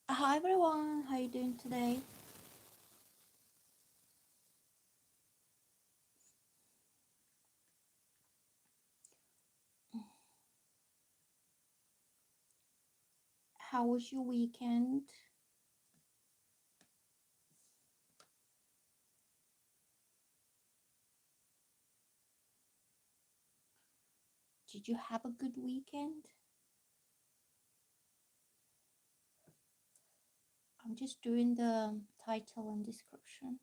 Hi everyone, how you doing today? How was your weekend? Did you have a good weekend? I'm just doing the title and description.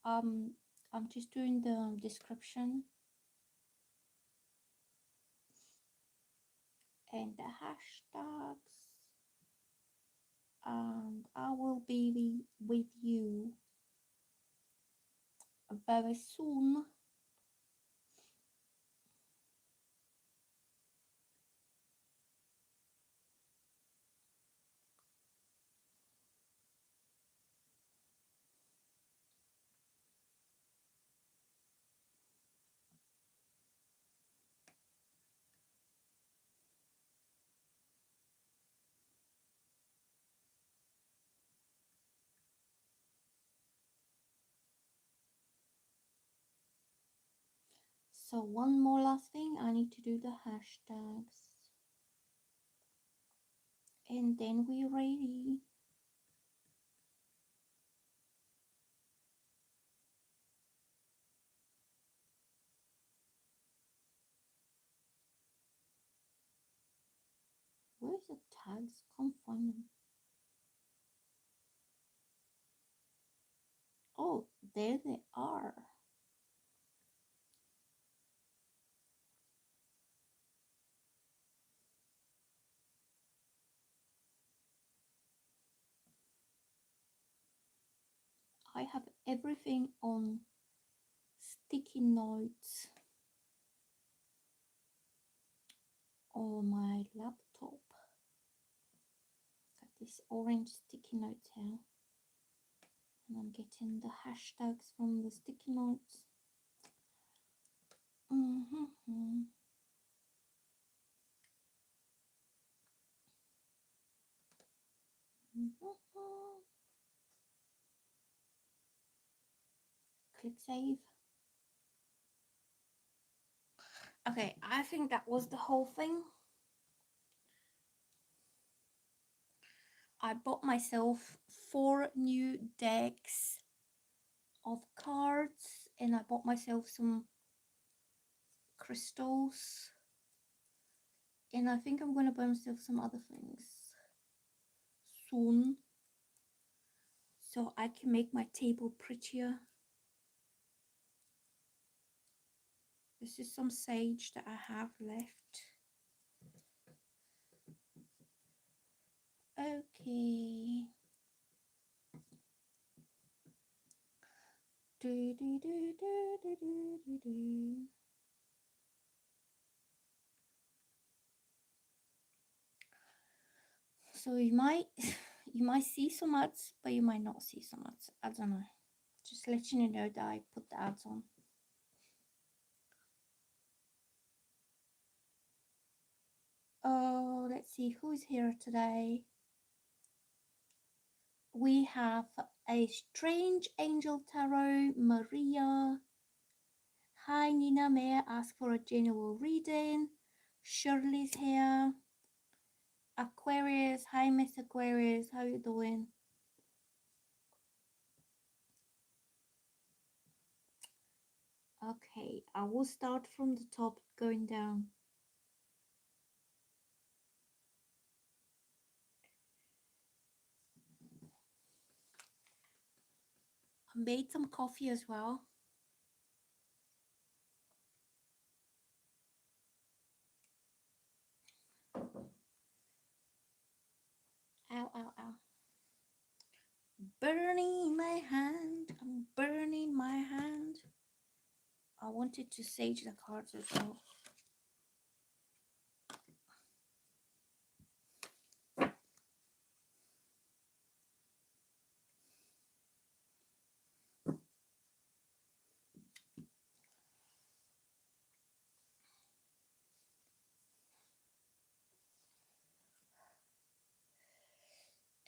Um, I'm just doing the description and the hashtags, and I will be with you very soon. So one more last thing, I need to do the hashtags, and then we're ready. Where's the tags? Can't find them. Oh, there they are. I have everything on sticky notes on my laptop. Got this orange sticky notes here, and I'm getting the hashtags from the sticky notes. Mm-hmm. Mm-hmm. Click save. Okay, I think that was the whole thing. I bought myself 4 new decks of cards, and I bought myself some crystals, and I think I'm gonna buy myself some other things soon so I can make my table prettier. This is some sage that I have left. Okay. Do, do, do, do, do, do, do, do. So you might you might see some ads, but you might not see some ads. I don't know. Just letting you know that I put the ads on. Oh, let's see who's here today. We have a Strange Angel Tarot, Maria. Hi Nina, may I ask for a general reading? Shirley's here. Aquarius, hi Miss Aquarius, how you doing? Okay, I will start from the top going down. I made some coffee as well. burning my hand. I'm burning my hand. I wanted to sage the cards as well.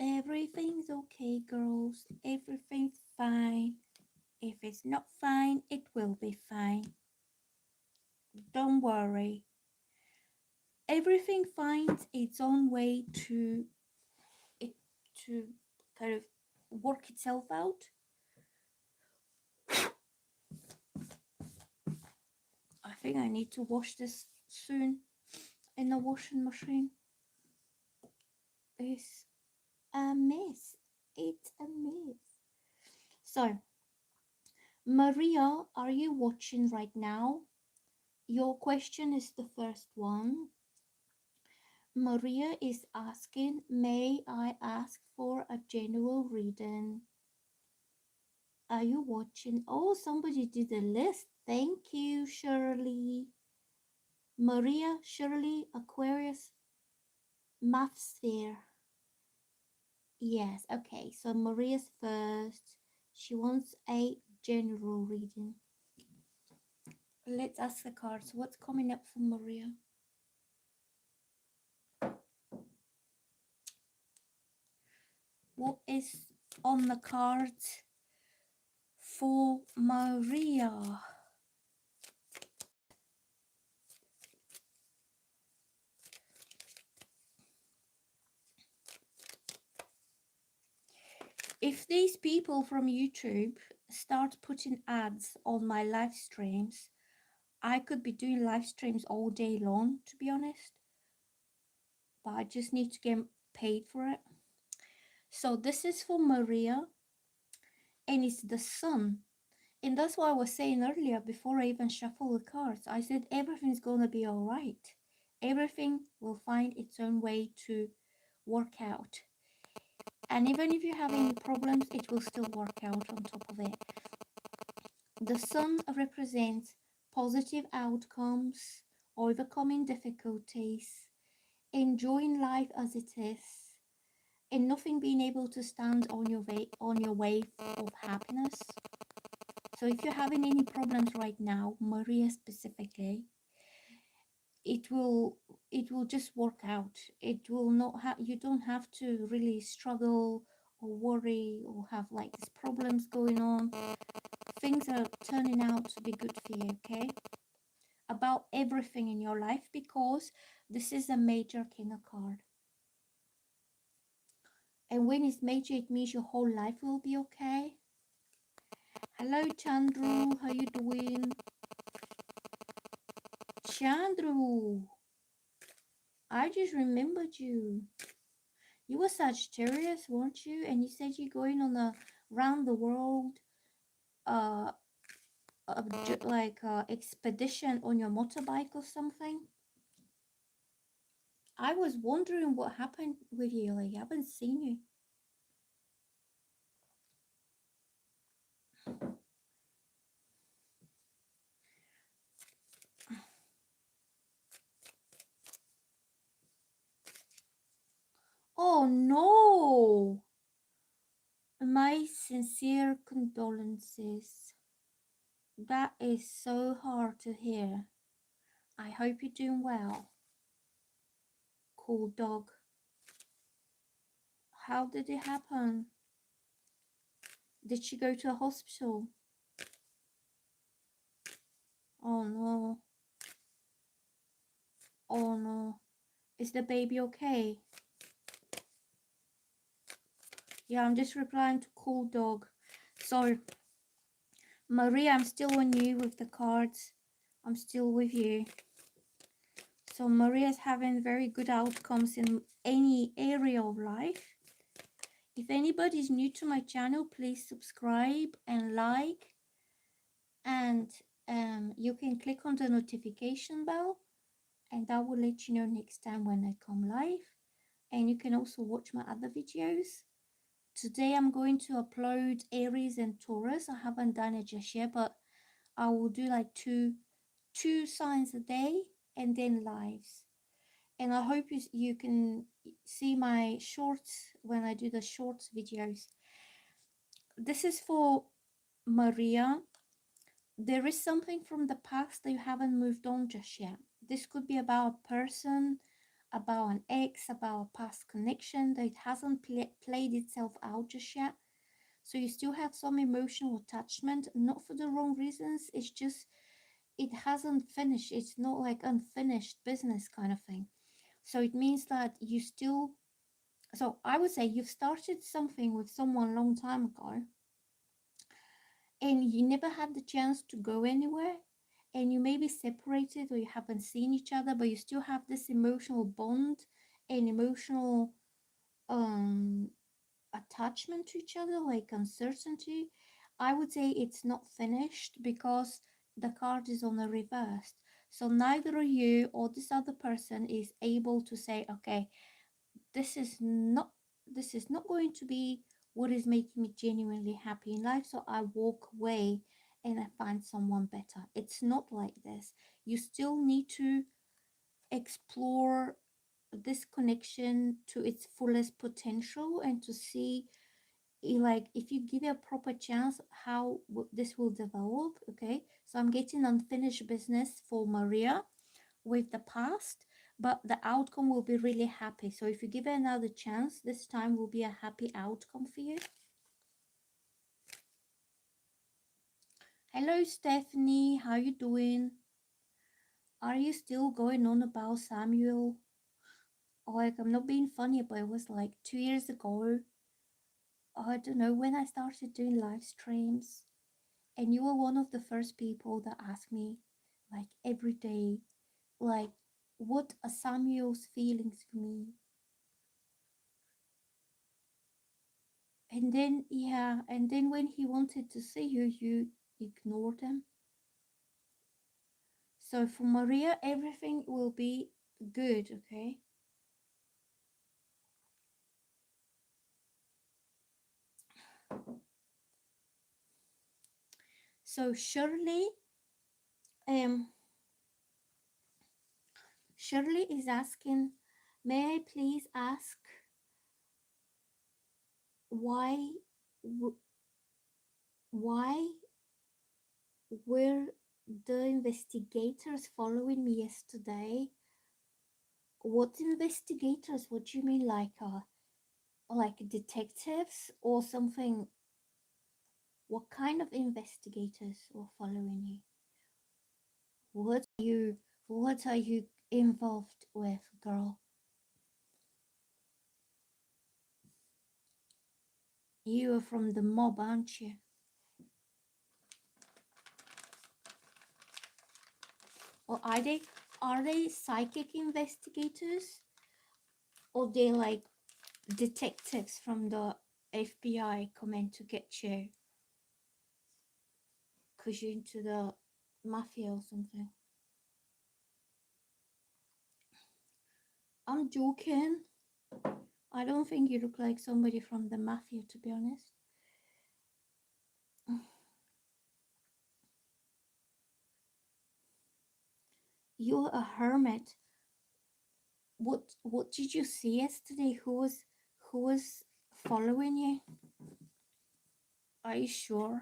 Everything's okay, girls. Everything's fine. If it's not fine, it will be fine. Don't worry. Everything finds its own way to it to kind of work itself out. I think I need to wash this soon in the washing machine. It's a mess. It's a mess. So, Maria, are you watching right now? Your question is the first one. Maria is asking, may I ask for a general reading? Are you watching? Oh, somebody did a list. Thank you, Shirley. Maria, Shirley, Aquarius, Math Sphere. Yes, okay. So Maria's first. She wants a general reading. Let's ask the cards. What's coming up for Maria? What is on the cards for Maria? If these people from YouTube start putting ads on my live streams, I could be doing live streams all day long, to be honest. But I just need to get paid for it. So this is for Maria, and it's the sun. And that's what I was saying earlier before I even shuffle the cards. I said everything's going to be all right. Everything will find its own way to work out. And even if you have any problems, it will still work out on top of it. The sun represents positive outcomes, overcoming difficulties, enjoying life as it is, and nothing being able to stand on your wave of happiness. So if you're having any problems right now, Maria specifically, it will just work out. It will not have, you don't have to really struggle or worry or have like these problems going on. Things are turning out to be good for you, okay? About everything in your life, because this is a major king card. And when it's major, it means your whole life will be okay. Hello, Chandru. How you doing? Chandru, I just remembered you. You were Sagittarius, weren't you? And you said you're going on a round the world like expedition on your motorbike or something. I was wondering what happened with you. Like, I haven't seen you. Oh no! My sincere condolences. That is so hard to hear. I hope you're doing well. Cool dog. How did it happen? Did she go to a hospital? Oh no. Oh no. Is the baby okay? Yeah, I'm just replying to cool dog. So, Maria, I'm still on you with the cards. I'm still with you. So Maria's having very good outcomes in any area of life. If anybody's new to my channel, please subscribe and like. And you can click on the notification bell, and that will let you know next time when I come live. And you can also watch my other videos. Today I'm going to upload Aries and Taurus. I haven't done it just yet, but I will do like two signs a day and then lives. And I hope you can see my shorts when I do the shorts videos. This is for Maria. There is something from the past that you haven't moved on just yet. This could be about a person, about an ex, about a past connection that it hasn't played itself out just yet. So you still have some emotional attachment, not for the wrong reasons. It's just it hasn't finished. It's not like unfinished business kind of thing. So it means that you still, so I would say you've started something with someone a long time ago and you never had the chance to go anywhere, and you may be separated or you haven't seen each other, but you still have this emotional bond and emotional um attachment to each other, like uncertainty. I would say it's not finished because the card is on the reverse. So neither you or this other person is able to say, okay, this is not this is not going to be what is making me genuinely happy in life, so I walk away and I find someone better. It's not like this. You still need to explore this connection to its fullest potential and to see, like, if you give it a proper chance, how this will develop. Okay, so I'm getting unfinished business for Maria with the past, but the outcome will be really happy. So if you give it another chance, this time will be a happy outcome for you. Hello Stephanie, how you doing? Are you still going on about Samuel? Like, I'm not being funny, but it was like 2 years ago. I don't know, when I started doing live streams, and you were one of the first people that asked me, like, every day, like, what are Samuel's feelings for me? And then, yeah, and then when he wanted to see you, you ignored him. So for Maria, everything will be good, okay? So um, Shirley is asking, may I please ask why, why were the investigators following me yesterday? What investigators? What do you mean, like detectives or something? What kind of investigators were following you? What are you involved with, girl? You are from the mob, aren't you? Or are they psychic investigators? Or they like detectives from the FBI coming to get you? Cause you're into the mafia or something. I'm joking. I don't think you look like somebody from the mafia, to be honest. You're a hermit. What did you see yesterday? Who was following you? Are you sure?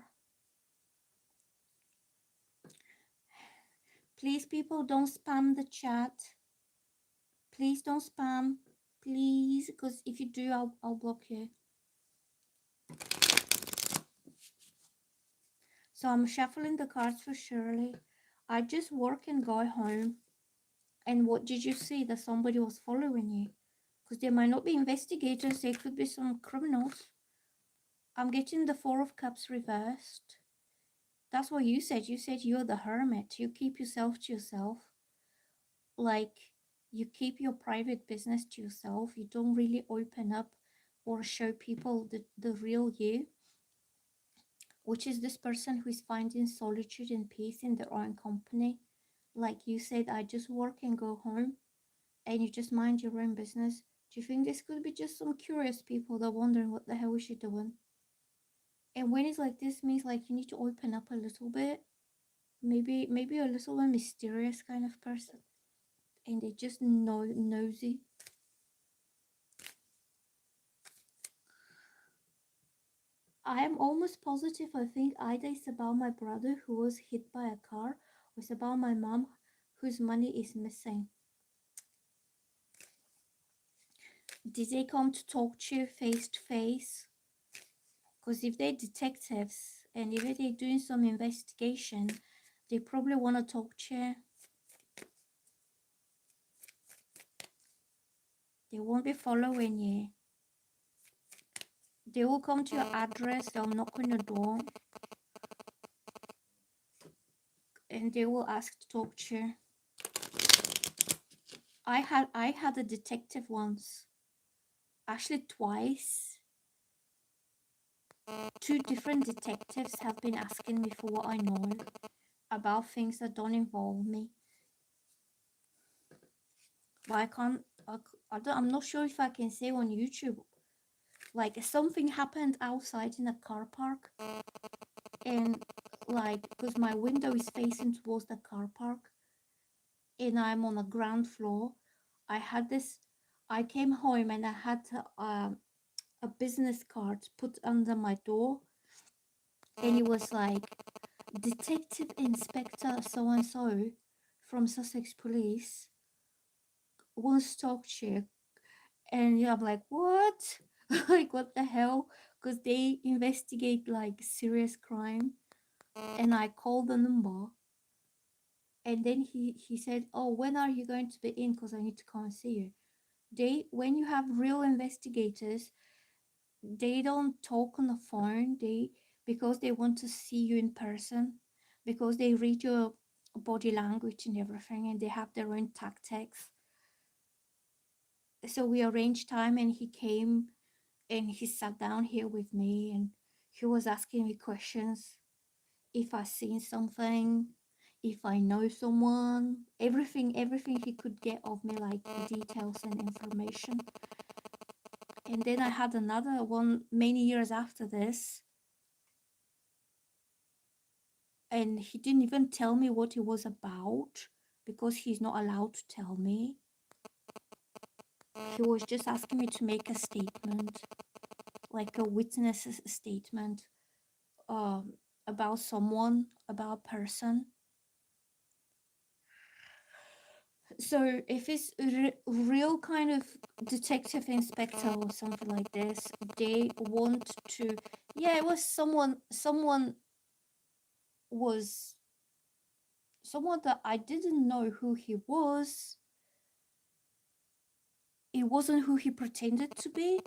Please, people, don't spam the chat. Please don't spam. Please, because if you do, I'll block you. So I'm shuffling the cards for Shirley. I just work and go home. And what did you see? That somebody was following you? Because there might not be investigators. There could be some criminals. I'm getting the Four of Cups reversed. That's what you said. You said you're the hermit. You keep yourself to yourself. Like, you keep your private business to yourself. You don't really open up or show people the real you, which is this person who is finding solitude and peace in their own company. Like you said, I just work and go home, and you just mind your own business. Do you think this could be just some curious people that are wondering what the hell is she doing? And when it's like this means like you need to open up a little bit. Maybe a little bit mysterious kind of person. And they just nosy. I am almost positive I think either it's about my brother who was hit by a car or it's about my mom whose money is missing. Did they come to talk to you face to face? Because if they're detectives and if they're doing some investigation, they probably want to talk to you. They won't be following you. They will come to your address, they'll knock on your door, and they will ask to talk to you. I had a detective once, actually twice. Two different detectives have been asking me for what I know about things that don't involve me. But I can't, I'm not sure if I can say on YouTube. Like something happened outside in a car park, and like because my window is facing towards the car park and I'm on the ground floor, I came home and I had a business card put under my door, and it was like Detective Inspector so and so from Sussex Police wants to talk to you. And yeah, I'm like, what? Like, what the hell? Because they investigate like serious crime. And I called the number. And then he said, oh, when are you going to be in? Because I need to come and see you. When you have real investigators, they don't talk on the phone. Because they want to see you in person, because they read your body language and everything, and they have their own tactics. So we arranged time, and he came and he sat down here with me, and he was asking me questions, if I seen something, if I know someone, everything he could get of me, like details and information. And then I had another one many years after this, and he didn't even tell me what it was about because he's not allowed to tell me. He was just asking me to make a statement, like a witness statement, about someone, about a person. So if it's real kind of detective inspector or something like this, they want to, yeah, it was was someone that I didn't know who he was. It wasn't who he pretended to be.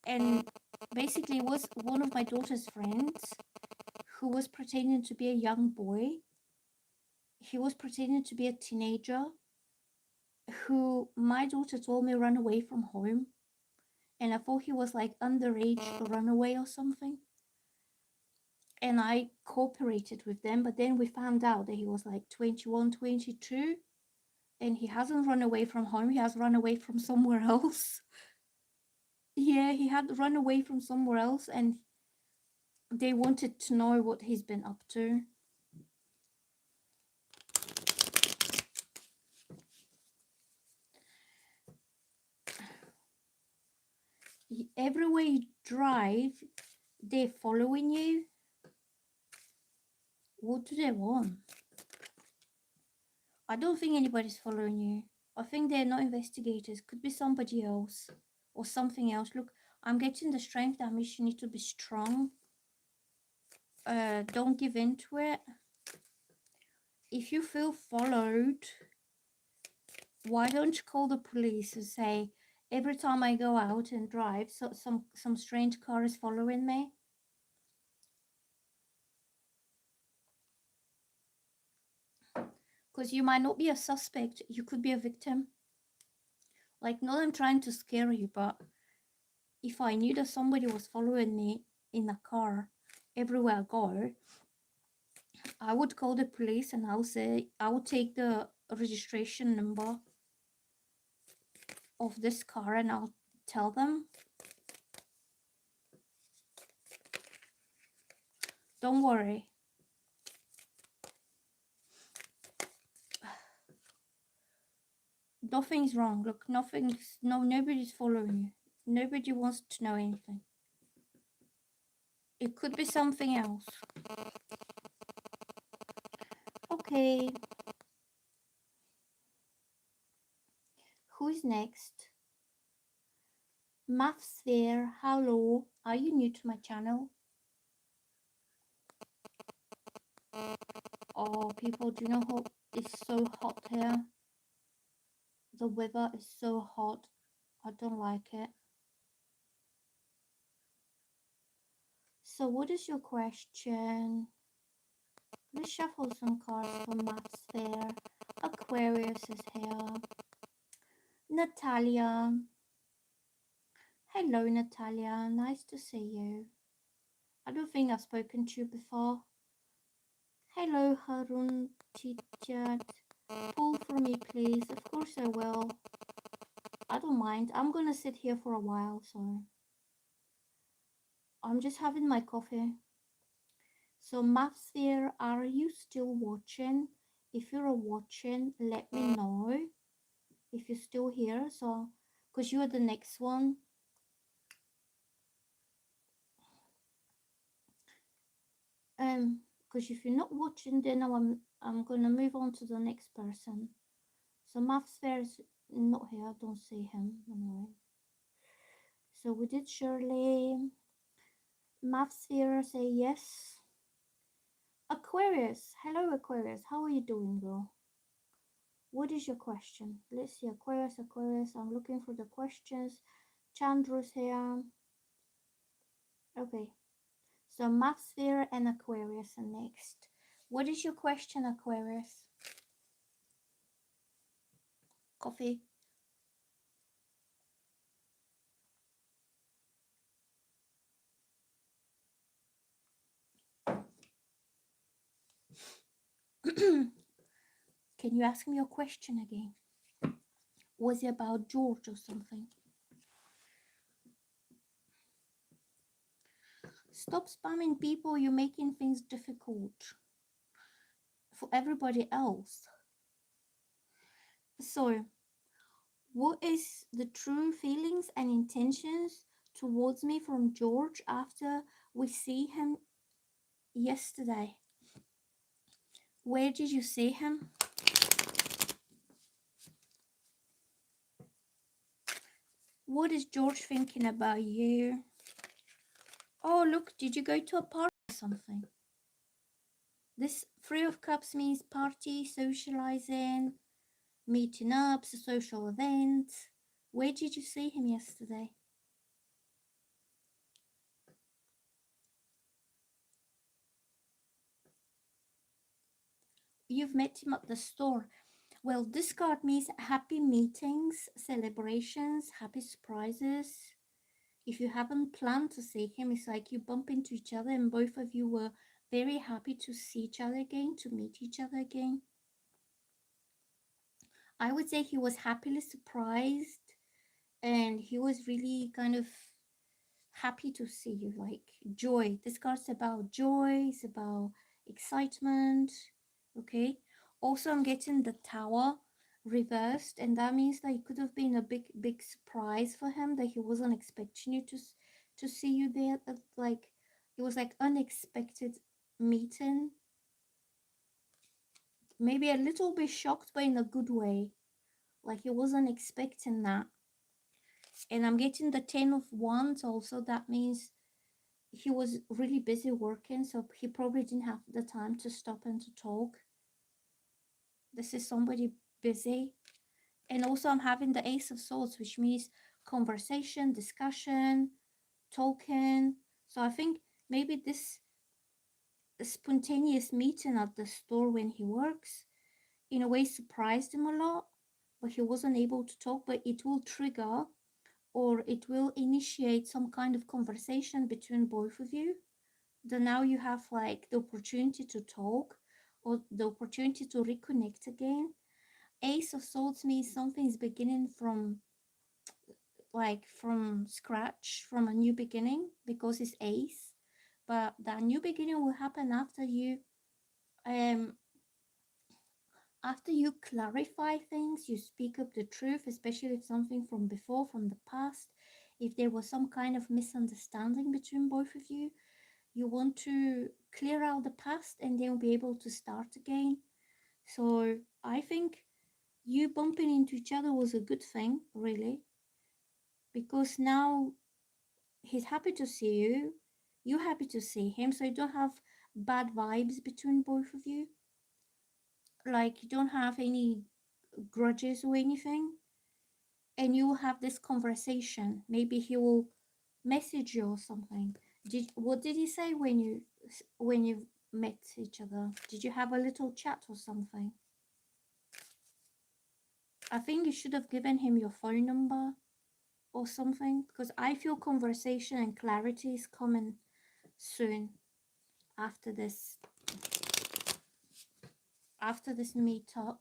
And basically it was one of my daughter's friends who was pretending to be a young boy. He was pretending to be a teenager who my daughter told me ran away from home. And I thought he was like underage runaway or something. And I cooperated with them, but then we found out that he was like 21, 22, and he hasn't run away from home, he has run away from somewhere else. Yeah, he had run away from somewhere else, and they wanted to know what he's been up to. Everywhere you drive, they're following you. What do they want? I don't think anybody's following you. I think they're not investigators. Could be somebody else or something else. Look, I'm getting the strength that means you need to be strong. Don't give in to it. If you feel followed, why don't you call the police and say, every time I go out and drive, so some strange car is following me? Because you might not be a suspect, you could be a victim. Like, not I'm trying to scare you, but if I knew that somebody was following me in a car everywhere I go, I would call the police and I would say I would take the registration number. of this car and I'll tell them. Don't worry. Nothing's wrong. Look, nobody's following you. Nobody wants to know anything. It could be something else. Okay. Who's next? Mathsphere, hello. Are you new to my channel? Oh, people, do you know how it's so hot here? The weather is so hot. I don't like it. So what is your question? Let's shuffle some cards for Mathsphere. Aquarius is here. Natalia. Hello, Natalia. Nice to see you. I don't think I've spoken to you before. Hello, Harun Chichat. Pull for me, please. Of course I will. I don't mind. I'm gonna sit here for a while, so I'm just having my coffee. So, Mathsphere, are you still watching? If you're watching, let me know if you're still here. So, because you're the next one. Because if you're not watching, then I'm gonna move on to the next person. So Mathsphere is not here. I don't see him anyway. So we did Shirley. Mathsphere say yes. Aquarius. Hello, Aquarius. How are you doing, girl? What is your question? Let's see. Aquarius. I'm looking for the questions. Chandra's here. Okay. So Mathsphere and Aquarius are next. What is your question, Aquarius? Coffee. Can you ask me your question again? Was it about George or something? Stop spamming people. You're making things difficult for everybody else. So, what is the true feelings and intentions towards me from George after we see him yesterday? Where did you see him? What is George thinking about you? Oh, look, did you go to a party or something? This Three of Cups means party, socializing, meeting up, a social event. Where did you see him yesterday? You've met him at the store. Well, this card means happy meetings, celebrations, happy surprises. If you haven't planned to see him, it's like you bump into each other and both of you were very happy to see each other again, to meet each other again. I would say he was happily surprised and he was really kind of happy to see you, like joy. This card's about joy, it's about excitement. Okay, also I'm getting the Tower reversed, and that means that it could have been a big surprise for him, that he wasn't expecting you to see you there. That, like, it was like unexpected meeting, maybe a little bit shocked but in a good way, like he wasn't expecting that. And I'm getting the 10 of Wands also. That means he was really busy working, so he probably didn't have the time to stop and to talk. This is somebody busy. And also I'm having the Ace of Swords, which means conversation, discussion, talking. So I think maybe this spontaneous meeting at the store when he works in a way surprised him a lot, but he wasn't able to talk. But it will trigger, or it will initiate some kind of conversation between both of you. Then now you have like the opportunity to talk or the opportunity to reconnect again. Ace of Swords means something is beginning from like from scratch, from a new beginning, because it's ace. But that new beginning will happen um after you clarify things, you speak up the truth, especially if something from before, from the past, if there was some kind of misunderstanding between both of you, you want to clear out the past and then be able to start again. So I think you bumping into each other was a good thing, really, because now he's happy to see you, you're happy to see him, so you don't have bad vibes between both of you. Like, you don't have any grudges or anything, and you will have this conversation. Maybe he will message you or something. What did he say when you met each other? Did you have a little chat or something? I think you should have given him your phone number or something, because I feel conversation and clarity is coming soon after this meetup.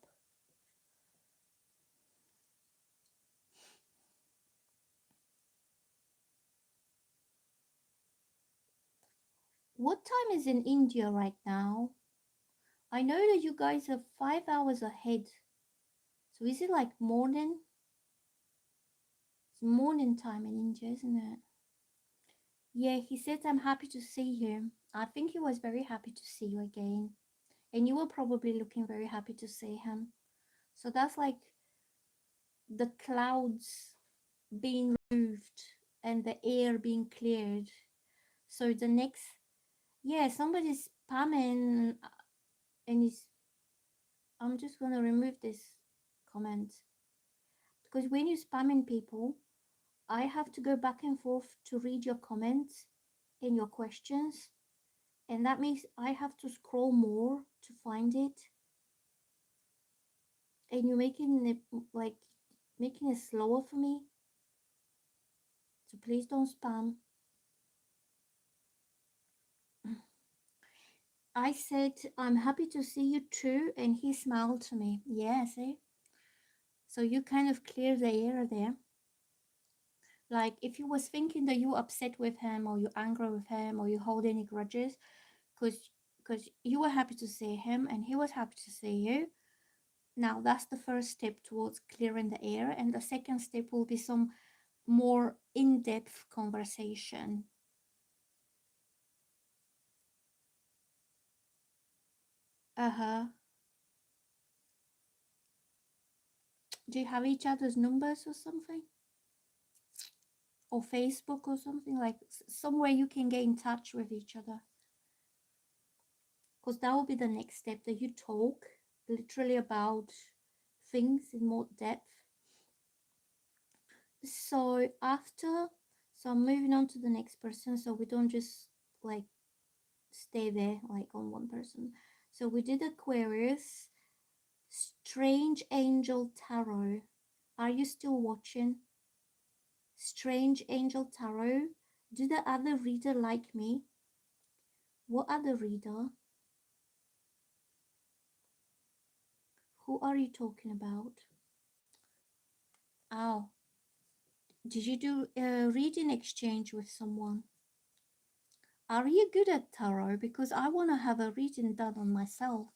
What time is in India right now? I know that you guys are 5 hours ahead. So is it like morning? It's morning time in India, isn't it? Yeah, he said I'm happy to see you. I think he was very happy to see you again. And you were probably looking very happy to see him. So that's like the clouds being removed and the air being cleared. So the next, yeah, somebody's spamming and is. I'm just gonna remove this comment, because when you're spamming people, I have to go back and forth to read your comments and your questions, and that means I have to scroll more to find it, and you're making it like making it slower for me. So please don't spam. I said I'm happy to see you too, and he smiled to me. Yeah, see? So you kind of clear the air there. Like if you was thinking that you upset with him or you angry with him or you hold any grudges, because you were happy to see him and he was happy to see you. Now that's the first step towards clearing the air, and the second step will be some more in-depth conversation. Uh-huh. Do you have each other's numbers or something? Or Facebook or something, like somewhere you can get in touch with each other? Because that will be the next step, that you talk literally about things in more depth. So after, so I'm moving on to the next person, so we don't just like stay there like on one person. So we did Aquarius, Strange Angel Tarot. Are you still watching? Strange Angel Tarot. Do the other reader like me? What other reader? Who are you talking about? Oh, did you do a reading exchange with someone? Are you good at tarot? Because I want to have a reading done on myself.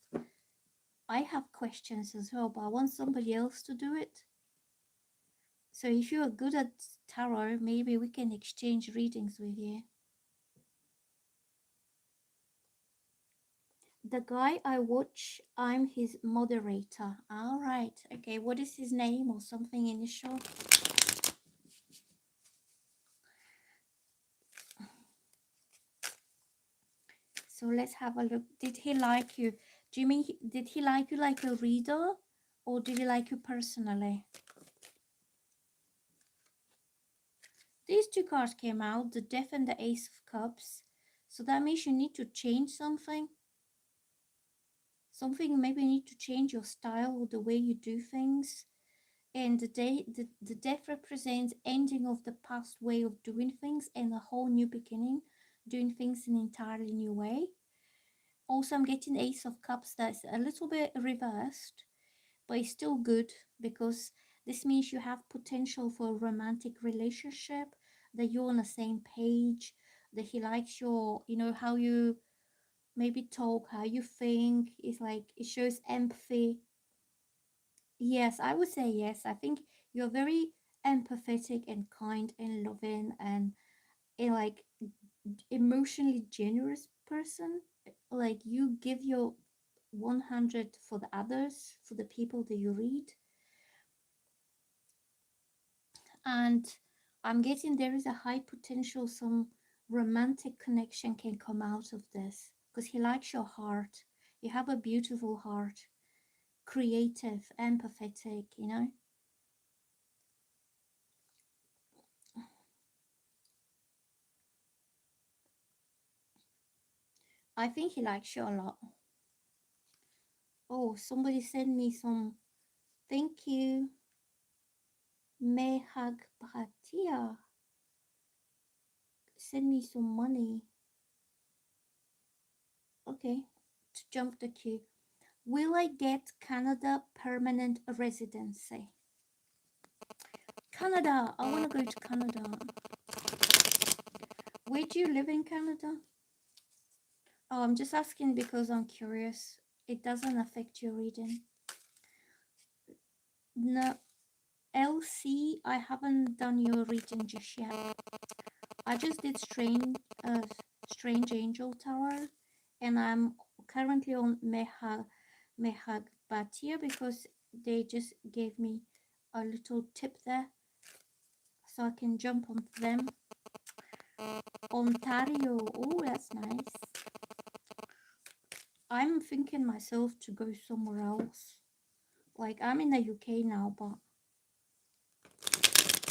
I have questions as well, but I want somebody else to do it. So if you are good at tarot, maybe we can exchange readings with you. The guy I watch, I'm his moderator. All right. Okay, what is his name or something initial? So let's have a look. Did he like you? Do you mean, did he like you like a reader, or did he like you personally? These two cards came out, the Death and the Ace of Cups. So that means you need to change something. Something, maybe you need to change your style or the way you do things. And the death represents ending of the past way of doing things and a whole new beginning, doing things in an entirely new way. Also, I'm getting Ace of Cups that's a little bit reversed, but it's still good because This means you have potential for a romantic relationship, that you're on the same page, that he likes your, how you maybe talk, how you think. It's like it shows empathy. Yes, I would say yes. I think you're very empathetic and kind and loving and a like emotionally generous person. Like you give your 100 for the others, for the people that you read. And I'm getting there is a high potential some romantic connection can come out of this because he likes your heart. You have a beautiful heart, creative, empathetic, I think he likes you a lot. Oh, somebody send me some. Thank you. Mehag Bhatia. Send me some money. Okay, to jump the queue. Will I get Canada permanent residency? Canada. I want to go to Canada. Where do you live in Canada? Oh, I'm just asking because I'm curious. It doesn't affect your reading. No, LC, I haven't done your reading just yet. I just did Strange Angel Tower, and I'm currently on Mehagbatia because they just gave me a little tip there, so I can jump on them. Ontario, oh, that's nice. I'm thinking myself to go somewhere else. Like I'm in the UK now, but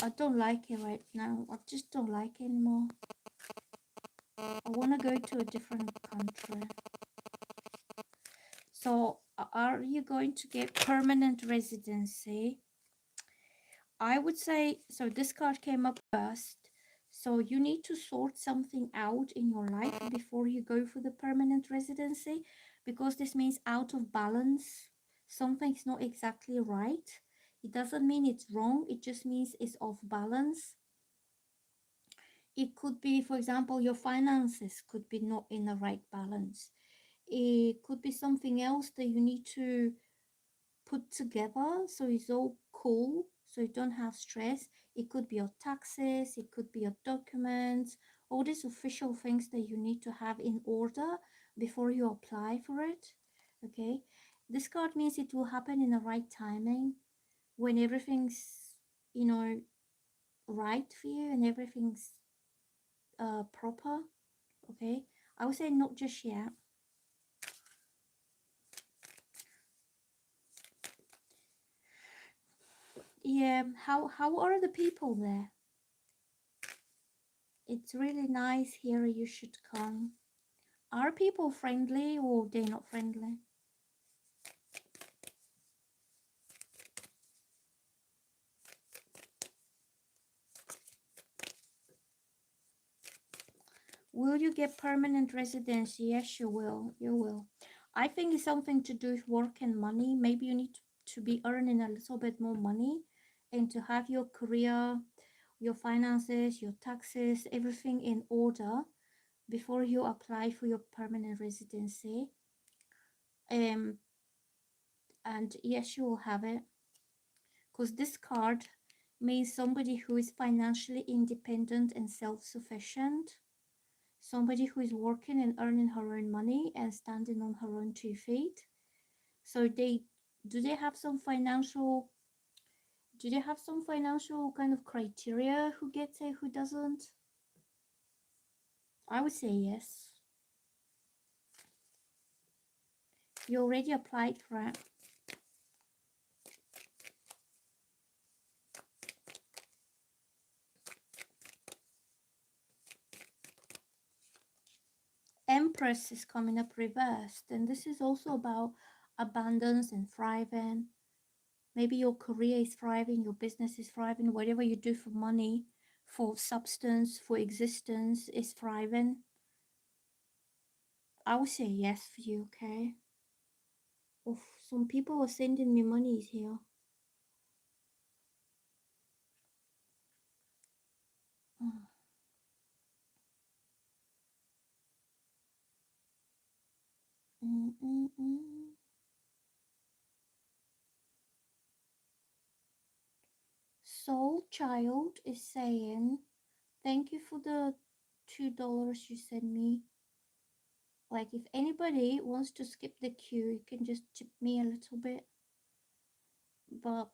I don't like it right now. I just don't like it anymore. I want to go to a different country. So, are you going to get permanent residency? I would say, so this card came up first. So, you need to sort something out in your life before you go for the permanent residency, because this means out of balance. Something's not exactly right. It doesn't mean it's wrong, it just means it's off balance. It could be, for example, your finances could be not in the right balance. It could be something else that you need to put together so it's all cool, so you don't have stress. It could be your taxes, it could be your documents, all these official things that you need to have in order before you apply for it. Okay, this card means it will happen in the right timing, when everything's, you know right for you and everything's proper. Okay, I would say not just yet. Yeah, how are the people there? It's really nice here, you should come. Are people friendly or they're not friendly? Will you get permanent residence? Yes, you will. You will. I think it's something to do with work and money. Maybe you need to be earning a little bit more money and to have your career, your finances, your taxes, everything in order before you apply for your permanent residency. Um, and yes, you will have it, because this card means somebody who is financially independent and self-sufficient, somebody who is working and earning her own money and standing on her own 2 feet. So they have some financial, do they have some financial kind of criteria, who gets it, who doesn't? I would say yes. You already applied for it. Empress is coming up reversed, and this is also about abundance and thriving. Maybe your career is thriving, your business is thriving, whatever you do for money, for substance, for existence is thriving. I would say yes for you, okay? Oof, some people are sending me monies here. Mm-mm-mm. Soul Child is saying, thank you for the $2 you sent me. Like, if anybody wants to skip the queue, you can just tip me a little bit. But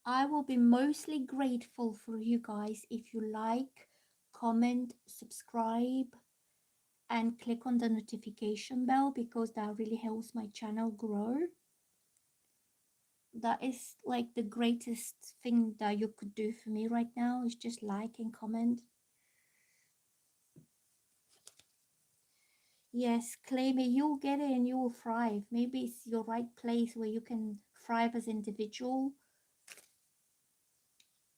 I will be mostly grateful for you guys if you like, comment, subscribe, and click on the notification bell because that really helps my channel grow. That is like the greatest thing that you could do for me right now is just like and comment. Yes, claim it, you'll get it and you will thrive. Maybe it's your right place where you can thrive as individual,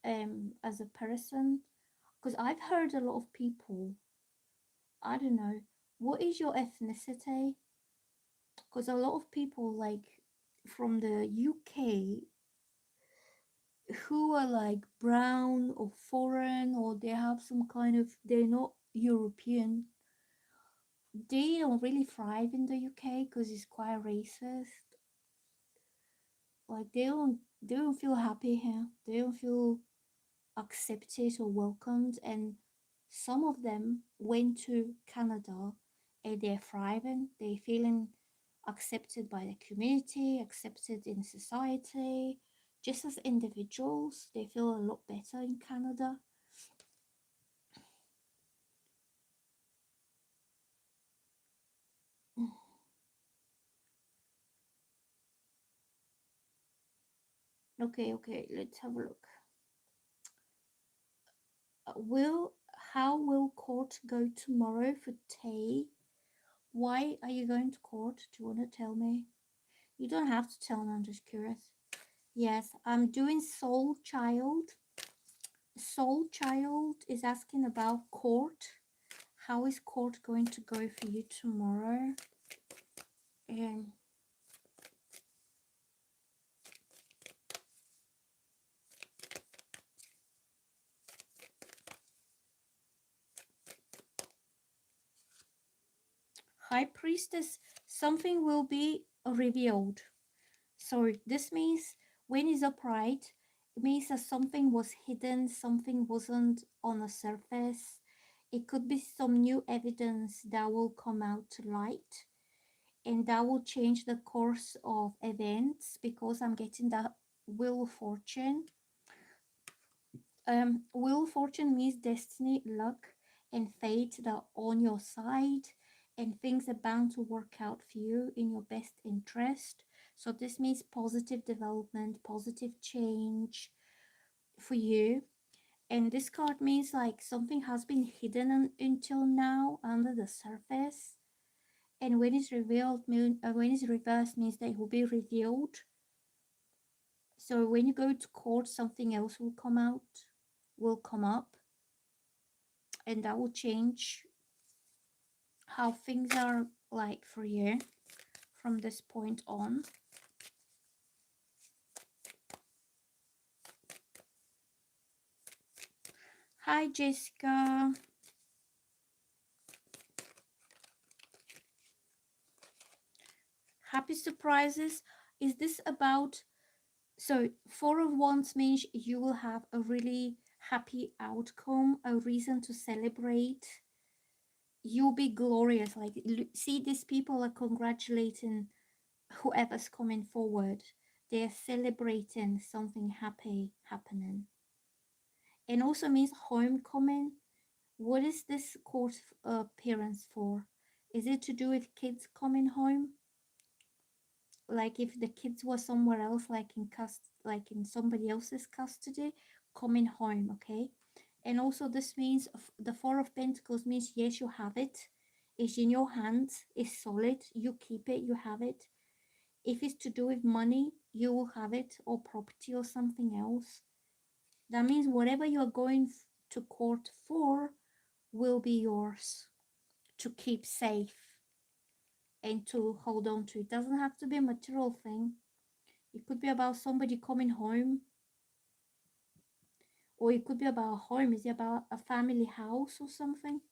as a person. Because I've heard a lot of people, I don't know, what is your ethnicity? Because a lot of people like from the UK who are like brown or foreign or they have some kind of, they're not European, they don't really thrive in the UK because it's quite racist. Like they don't feel happy here. They don't feel accepted or welcomed. And some of them went to Canada and they're thriving. They're feeling accepted by the community, accepted in society. Just as individuals, they feel a lot better in Canada. Okay, let's have a look. Will How will court go tomorrow for Tay? Why are you going to court? Do you want to tell me? You don't have to tell me, I'm just curious. Yes, I'm doing Soul Child. Soul Child is asking about court. How is court going to go for you tomorrow? And High Priestess, something will be revealed. So this means when it's upright, it means that something was hidden, something wasn't on the surface. It could be some new evidence that will come out to light and that will change the course of events because I'm getting that Wheel of Fortune. Wheel of Fortune means destiny, luck, and fate that are on your side, and things are bound to work out for you in your best interest. So this means positive development, positive change for you. And this card means like something has been hidden until now under the surface. And when it's revealed, when it's reversed, means that it will be revealed. So when you go to court, something else will come out, will come up, and that will change how things are like for you from this point on. Hi, Jessica. Happy surprises. Is this about, so Four of Wands means you will have a really happy outcome, a reason to celebrate. You'll be glorious. Like, see, these people are congratulating whoever's coming forward. They're celebrating something happy happening. And also means homecoming. What is this court appearance for? Is it to do with kids coming home? Like if the kids were somewhere else, like like in somebody else's custody, coming home, okay? And also this means the Four of Pentacles means yes, you have it. It's in your hands. It's solid. You keep it. You have it. If it's to do with money, you will have it, or property or something else. That means whatever you are going to court for will be yours to keep safe and to hold on to. It doesn't have to be a material thing. It could be about somebody coming home, or it could be about a home. Is it about a family house or something?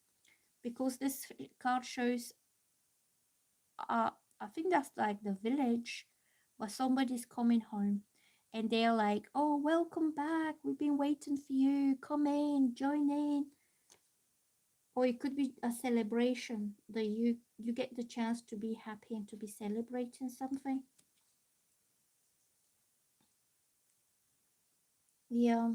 Because this card shows I think that's like the village, but somebody's coming home and they're like, "Oh, welcome back. We've been waiting for you. Come in, join in." Or it could be a celebration that you get the chance to be happy and to be celebrating something. Yeah,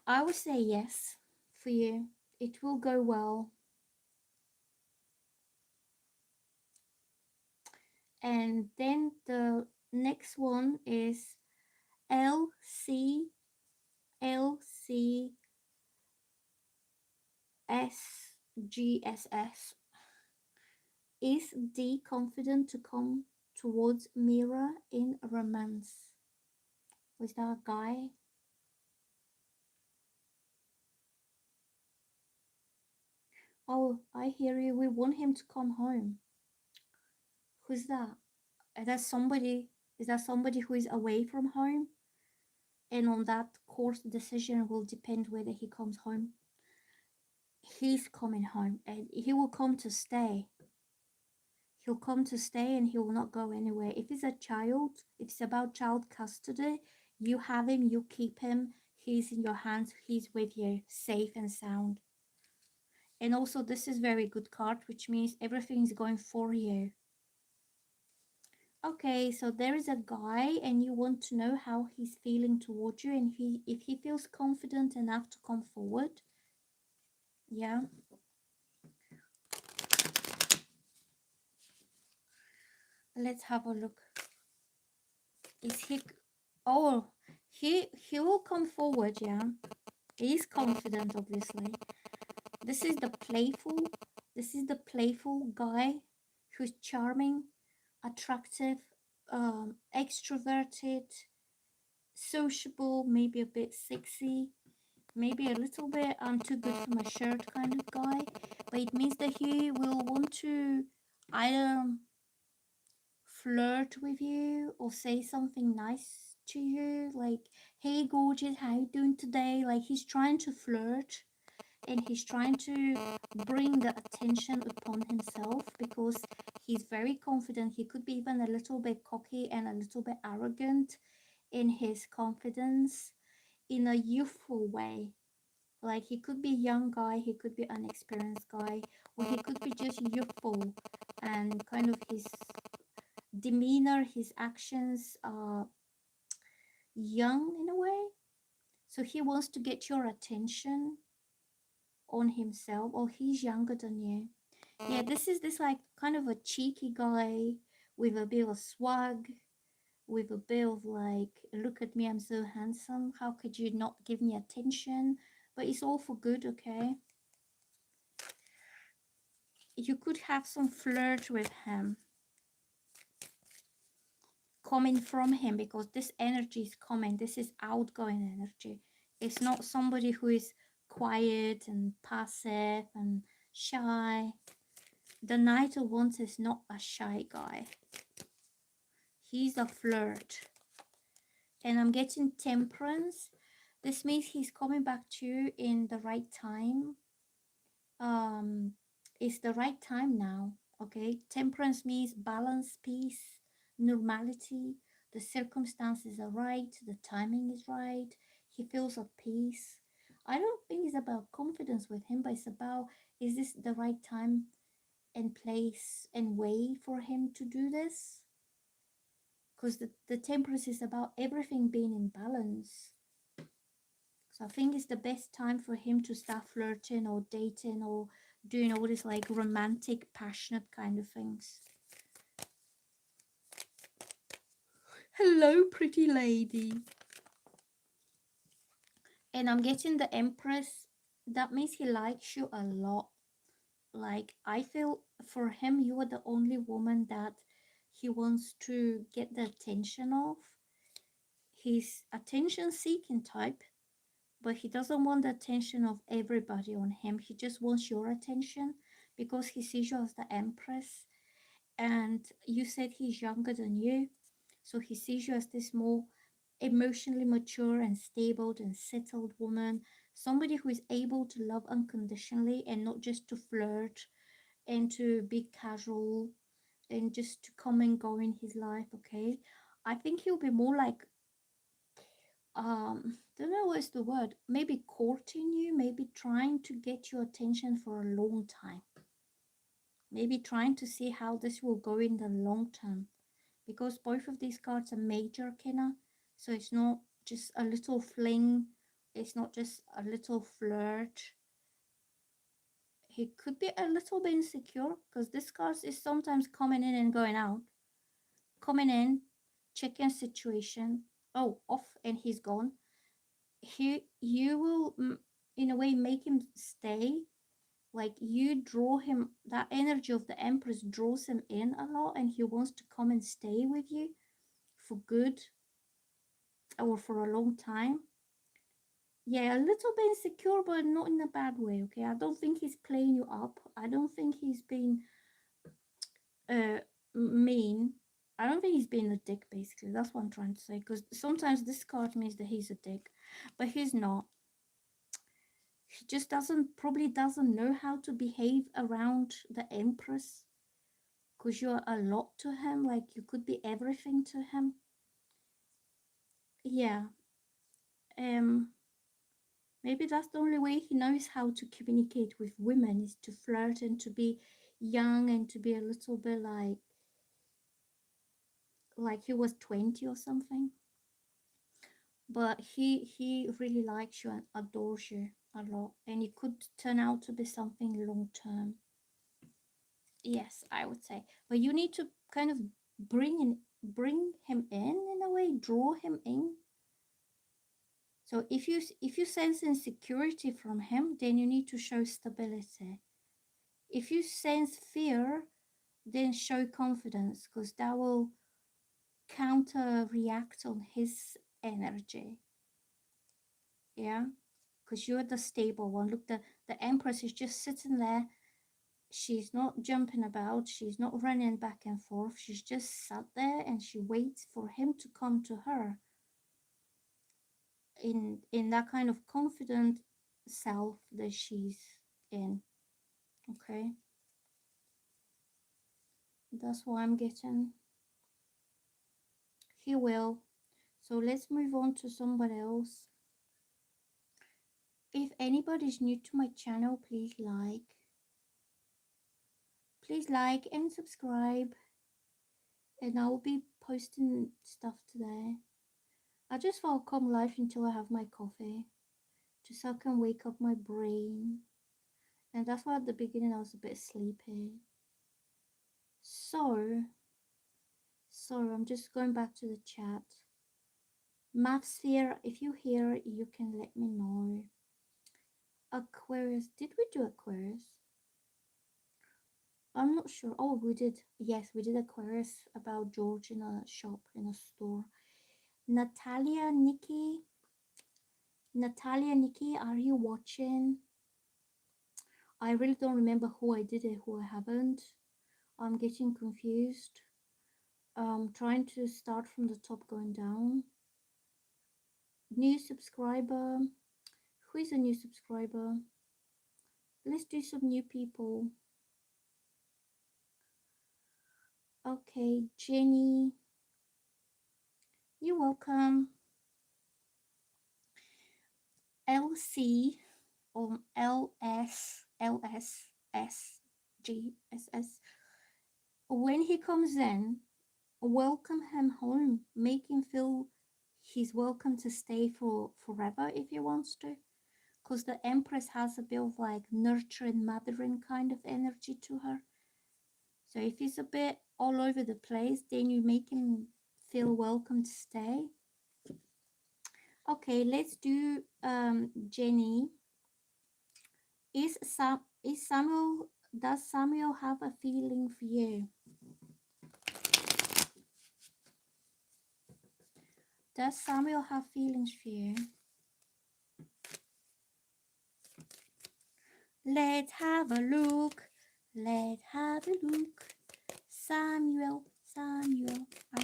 I would say yes for you. It will go well. And then the next one is LCLCSGSS. Is D confident to come towards Mira in romance? Was that a guy? Oh, I hear you. We want him to come home. Who's that? Is that somebody? Is that somebody who is away from home? And on that course, the decision will depend whether he comes home. He's coming home, and he will come to stay. He'll come to stay, and he will not go anywhere. If it's a child, if it's about child custody, you have him, you keep him. He's in your hands. He's with you, safe and sound. And also, this is very good card, which means everything is going for you. Okay, so there is a guy and you want to know how he's feeling towards you and he if he feels confident enough to come forward. Yeah. Let's have a look. Is he Oh, he will come forward, yeah. He's confident obviously. This is the playful this is the playful guy who's charming, attractive, extroverted, sociable, maybe a bit sexy, maybe a little bit I'm too good for my shirt kind of guy, but it means that he will want to either flirt with you or say something nice to you, like, "Hey gorgeous, how you doing today?" Like he's trying to flirt and he's trying to bring the attention upon himself because he's very confident. He could be even a little bit cocky and a little bit arrogant in his confidence in a youthful way. Like he could be a young guy, he could be an experienced guy, or he could be just youthful and kind of his demeanor, his actions are young in a way. So he wants to get your attention on himself, or he's younger than you. Yeah, this is this like kind of a cheeky guy with a bit of swag, with a bit of like, "Look at me, I'm so handsome. How could you not give me attention?" But it's all for good, okay? You could have some flirt with him coming from him because this energy is coming. This is outgoing energy. It's not somebody who is quiet and passive and shy. The Knight of Wands is not a shy guy. He's a flirt. And I'm getting Temperance. This means he's coming back to you in the right time. um it's the right time now. Okay, temperance means balance, peace, normality. The circumstances are right, the timing is right, he feels at peace. I don't think it's about confidence with him, but it's about, is this the right time and place and way for him to do this? Because the temperance is about everything being in balance. So I think it's the best time for him to start flirting or dating or doing all this like romantic, passionate kind of things. Hello, pretty lady. And I'm getting the Empress. That means he likes you a lot. Like, I feel for him, you are the only woman that he wants to get the attention of. He's attention seeking type, but he doesn't want the attention of everybody on him. He just wants your attention because he sees you as the Empress. And you said he's younger than you, so he sees you as this more emotionally mature and stable and settled woman. Somebody who is able to love unconditionally and not just to flirt and to be casual and just to come and go in his life, okay? I think he'll be more like, don't know what's the word, maybe courting you, maybe trying to get your attention for a long time, maybe trying to see how this will go in the long term, because both of these cards are major, Kenna. So it's not just a little fling, it's not just a little flirt. He could be a little bit insecure because this card is sometimes coming in and going out, coming in, checking situation, oh, off, and he's gone. You will, in a way, make him stay. Like, you draw him, that energy of the Empress draws him in a lot, and he wants to come and stay with you for good or for a long time. Yeah, a little bit insecure, but not in a bad way, okay? I don't think he's playing you up. I don't think he's being mean. I don't think he's being a dick, basically. That's what I'm trying to say. Because sometimes this card means that he's a dick, but he's not. He just probably doesn't know how to behave around the Empress. Because you're a lot to him. Like, you could be everything to him. Yeah. Maybe that's the only way he knows how to communicate with women, is to flirt and to be young and to be a little bit like he was 20 or something. But he really likes you and adores you a lot, and it could turn out to be something long term. Yes, I would say. But you need to kind of bring him in a way, draw him in. So if you sense insecurity from him, then you need to show stability. If you sense fear, then show confidence, because that will counter react on his energy. Yeah, because you're the stable one. Look, the Empress is just sitting there. She's not jumping about, she's not running back and forth, she's just sat there and she waits for him to come to her in that kind of confident self that she's in. Okay, that's what I'm getting. He will. So let's move on to somebody else. If anybody's new to my channel, please like and subscribe, and I'll be posting stuff today. I just thought I'll come live until I have my coffee, just so I can wake up my brain. And that's why at the beginning I was a bit sleepy. So I'm just going back to the chat. Mathsphere, if you hear, you can let me know. Aquarius, did we do Aquarius? I'm not sure. Oh, we did. Yes, we did Aquarius about George in a shop, in a store. Natalia, Nikki, are you watching? I really don't remember who I did it, who I haven't. I'm getting confused. Trying to start from the top, going down. New subscriber. Who is a new subscriber? Let's do some new people. Okay, Jenny. You're welcome. LC or LSGSS. When he comes in, welcome him home. Make him feel he's welcome to stay for forever if he wants to. Because the Empress has a bit of like nurturing, mothering kind of energy to her. So if he's a bit all over the place, then you make him feel welcome to stay. Okay, let's do Jenny. Does Samuel have a feeling for you? Does Samuel have feelings for you? Let's have a look. Let's have a look. Samuel. I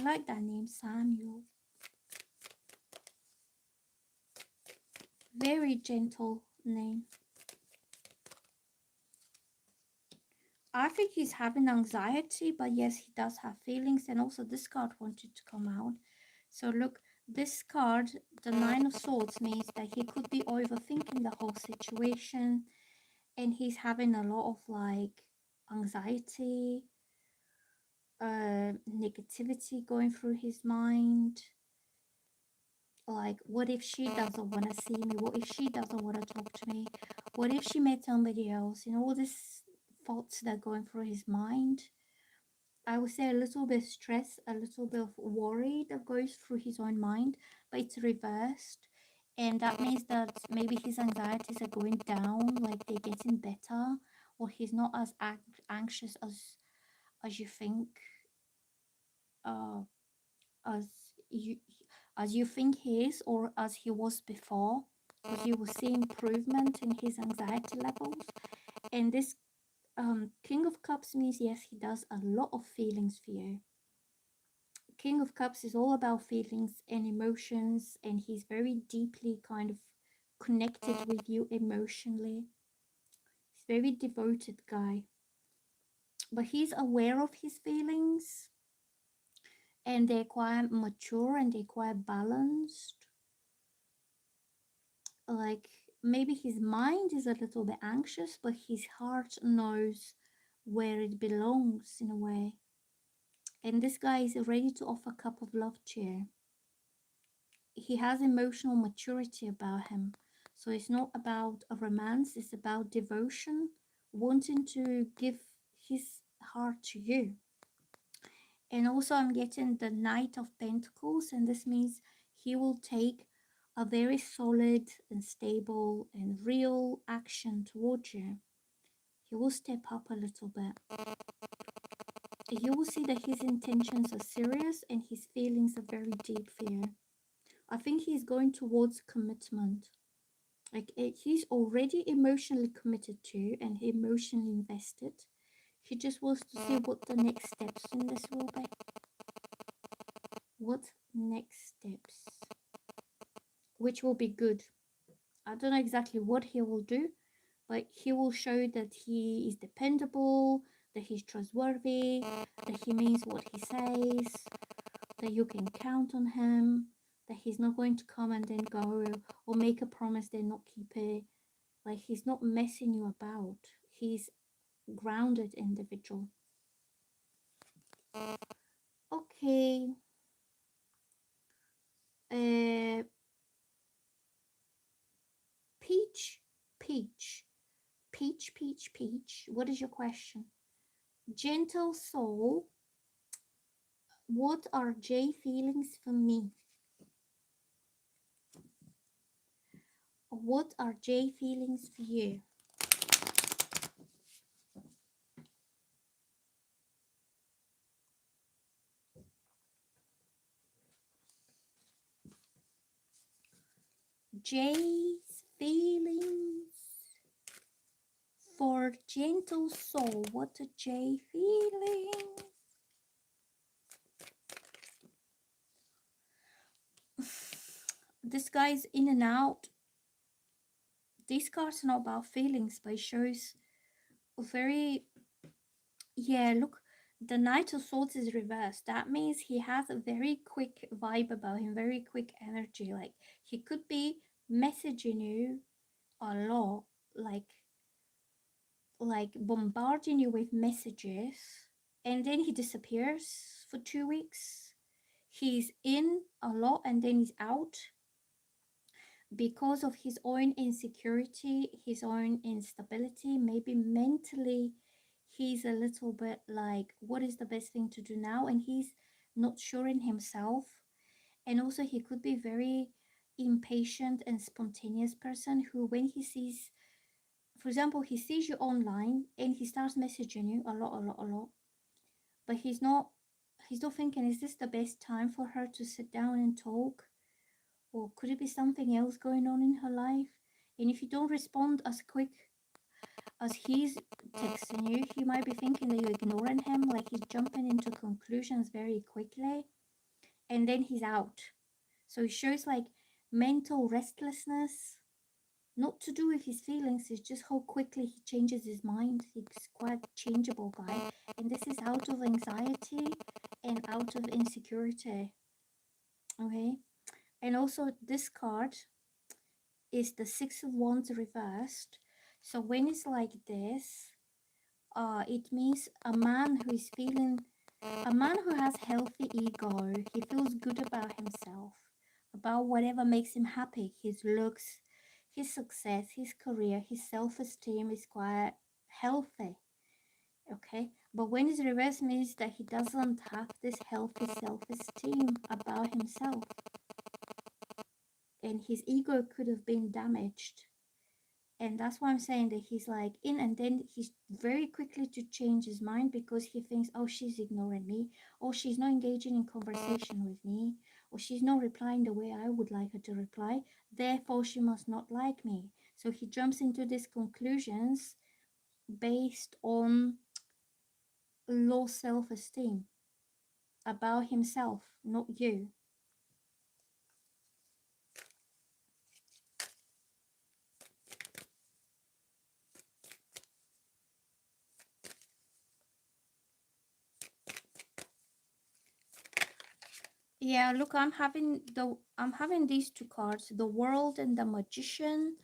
like that name, Samuel. Very gentle name. I think he's having anxiety, but yes, he does have feelings. And also this card wanted to come out. So look, this card, the Nine of Swords, means that he could be overthinking the whole situation, and he's having a lot of like anxiety, negativity going through his mind. Like, what if she doesn't want to see me? What if she doesn't want to talk to me? What if she met somebody else? You know, all these thoughts that are going through his mind. I would say a little bit of stress, a little bit of worry that goes through his own mind, but it's reversed. And that means that maybe his anxieties are going down, like they're getting better, or he's not as anxious as you think, uh, as you as you think he is, or as he was before, because you will see improvement in his anxiety levels. And this King of Cups means yes, he does a lot of feelings for you. King of Cups is all about feelings and emotions, and he's very deeply kind of connected with you emotionally. He's a very devoted guy, but he's aware of his feelings, and they're quite mature and they're quite balanced. Like, maybe his mind is a little bit anxious, but his heart knows where it belongs in a way. And this guy is ready to offer a cup of love to you. He has emotional maturity about him. So it's not about a romance, it's about devotion, wanting to give his heart to you. And also I'm getting the Knight of Pentacles, and this means he will take a very solid and stable and real action towards you. He will step up a little bit. You will see that his intentions are serious and his feelings are very deep for you. I think he's going towards commitment. Like, he's already emotionally committed to you and emotionally invested. He just wants to see what the next steps in this will be. What next steps? Which will be good. I don't know exactly what he will do, but he will show that he is dependable, that he's trustworthy, that he means what he says, that you can count on him, that he's not going to come and then go, or make a promise then not keep it. Like, he's not messing you about. He's grounded individual. Okay. Uh, Peach, Peach, Peach, Peach, Peach. What is your question? Gentle soul, what are J feelings for me? What are J feelings for you? J's feelings for gentle soul. What are J feelings? This guy's in and out. These cards are not about feelings, but it shows a very, yeah, look, the Knight of Swords is reversed. That means he has a very quick vibe about him, very quick energy. Like, he could be messaging you a lot, like bombarding you with messages, and then he disappears for 2 weeks. He's in a lot and then he's out because of his own insecurity, his own instability. Maybe mentally he's a little bit like, what is the best thing to do now? And he's not sure in himself. And also he could be very impatient and spontaneous person who, when he sees, for example, he sees you online and he starts messaging you a lot, but he's not thinking, is this the best time for her to sit down and talk, or could it be something else going on in her life? And if you don't respond as quick as he's texting you, he might be thinking that you're ignoring him, like he's jumping into conclusions very quickly, and then he's out. So it shows like mental restlessness, Not to do with his feelings, it's just how quickly he changes his mind. He's quite changeable guy. And this is out of anxiety and out of insecurity. Okay. And also this card is the Six of Wands reversed. So when it's like this, it means a man who has healthy ego. He feels good about himself, about whatever makes him happy. His looks, his success, his career, his self-esteem is quite healthy. Okay, but when it's reversed means that he doesn't have this healthy self-esteem about himself, and his ego could have been damaged. And that's why I'm saying that he's like in, and then he's very quickly to change his mind because he thinks, oh, she's ignoring me, or she's not engaging in conversation with me, or she's not replying the way I would like her to reply, therefore she must not like me. So he jumps into these conclusions based on low self-esteem about himself, not you. Yeah, look, I'm having these two cards, the World and the Magician.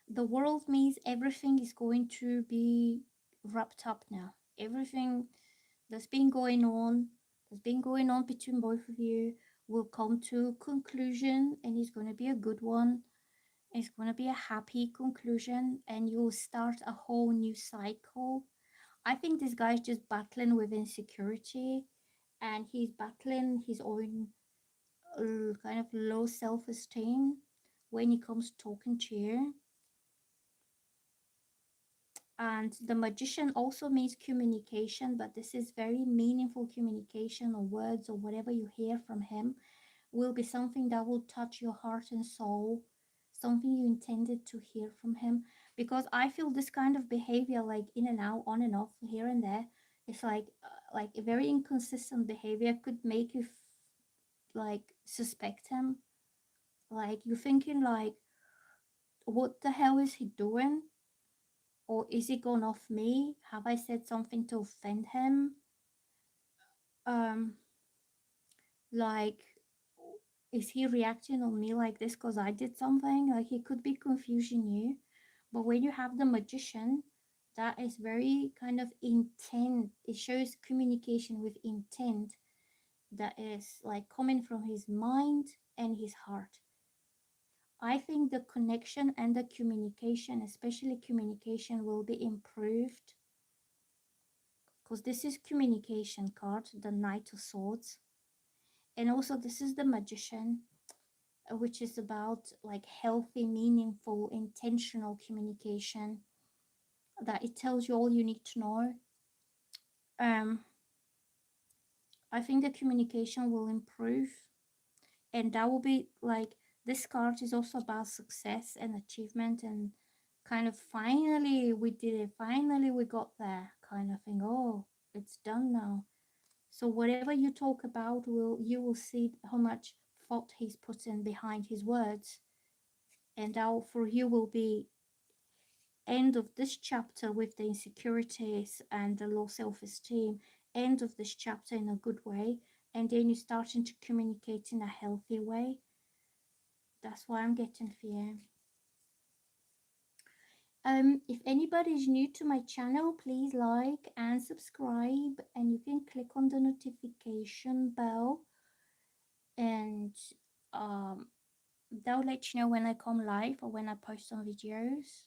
The world means everything is going to be wrapped up now. Everything that's been going on, between both of you will come to conclusion, and it's going to be a good one. It's going to be a happy conclusion, and you'll start a whole new cycle. I think this guy's just battling with insecurity, and he's battling his own kind of low self-esteem when he comes talking to you. And the magician also means communication, but this is very meaningful communication, or words or whatever you hear from him will be something that will touch your heart and soul, something you intended to hear from him. Because I feel this kind of behavior, like in and out, on and off, here and there, it's like a very inconsistent behavior could make you like suspect him. Like you're thinking like, what the hell is he doing? Or is it gone off me? Have I said something to offend him? Um, like, is he reacting on me like this because I did something? Like, he could be confusing you. But when you have the magician, that is very kind of intent. It shows communication with intent that is like coming from his mind and his heart. I think the connection and the communication, especially communication, will be improved because this is communication card, the Knight of Swords. And also this is the Magician, which is about like healthy, meaningful, intentional communication, that it tells you all you need to know. um I think the communication will improve, and that will be like, this card is also about success and achievement, and kind of finally we did it, finally we got there kind of thing. Oh, it's done now. So whatever you talk about, you will see how much thought he's putting behind his words, and that for you will be end of this chapter with the insecurities and the low self-esteem, end of this chapter in a good way, and then you're starting to communicate in a healthy way. That's why I'm getting for you. If anybody is new to my channel, please like and subscribe, and you can click on the notification bell, and um that'll let you know when I come live or when I post some videos.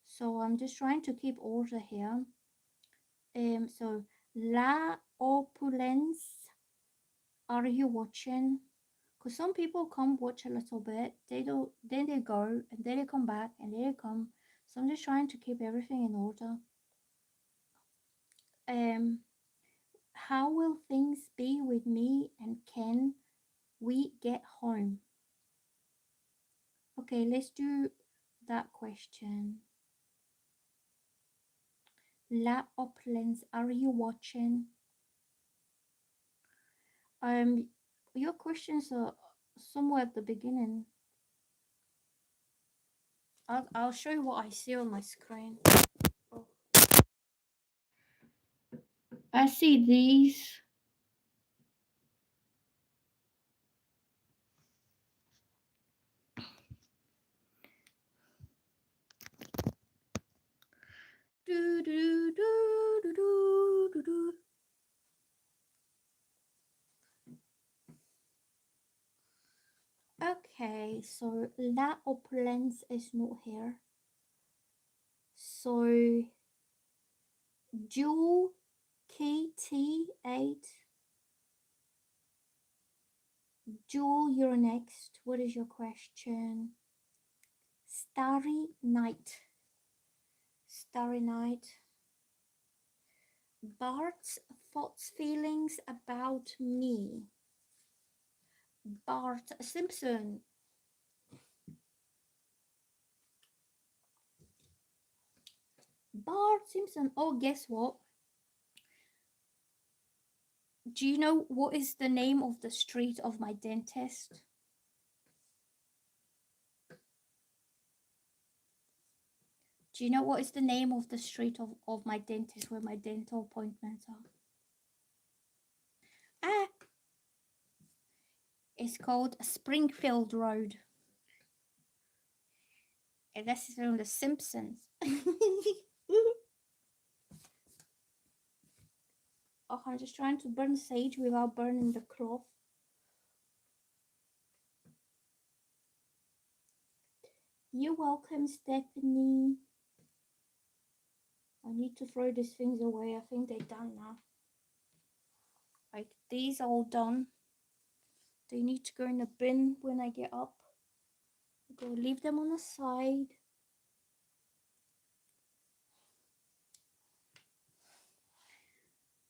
So I'm just trying to keep order here. So La Opulence, are you watching? Because some people come watch a little bit, they don't, then they go, and then they come back, and then they come. So I'm just trying to keep everything in order. Um, how will things be with me and can we get home? Okay, let's do that question. La Opulence, are you watching? Um, your questions are somewhere at the beginning. I'll show you what I see on my screen. Oh. I see these. Do, do, do, do, do, do, do. Okay, so La Opulence is not here. So Jewel KT8. Jewel, you're next. What is your question? Starry Night. Starry Night. Bart's thoughts, feelings about me. Bart Simpson. Bart Simpson. Oh, guess what? Do you know what is the name of the street of my dentist? Do you know what is the name of the street of my dentist where my dental appointments are? Ah, it's called Springfield Road. And this is from The Simpsons. Oh, I'm just trying to burn sage without burning the cloth. You're welcome, Stephanie. I need to throw these things away. I think they're done now. Like, these are all done. They need to go in the bin when I get up. Go leave them on the side.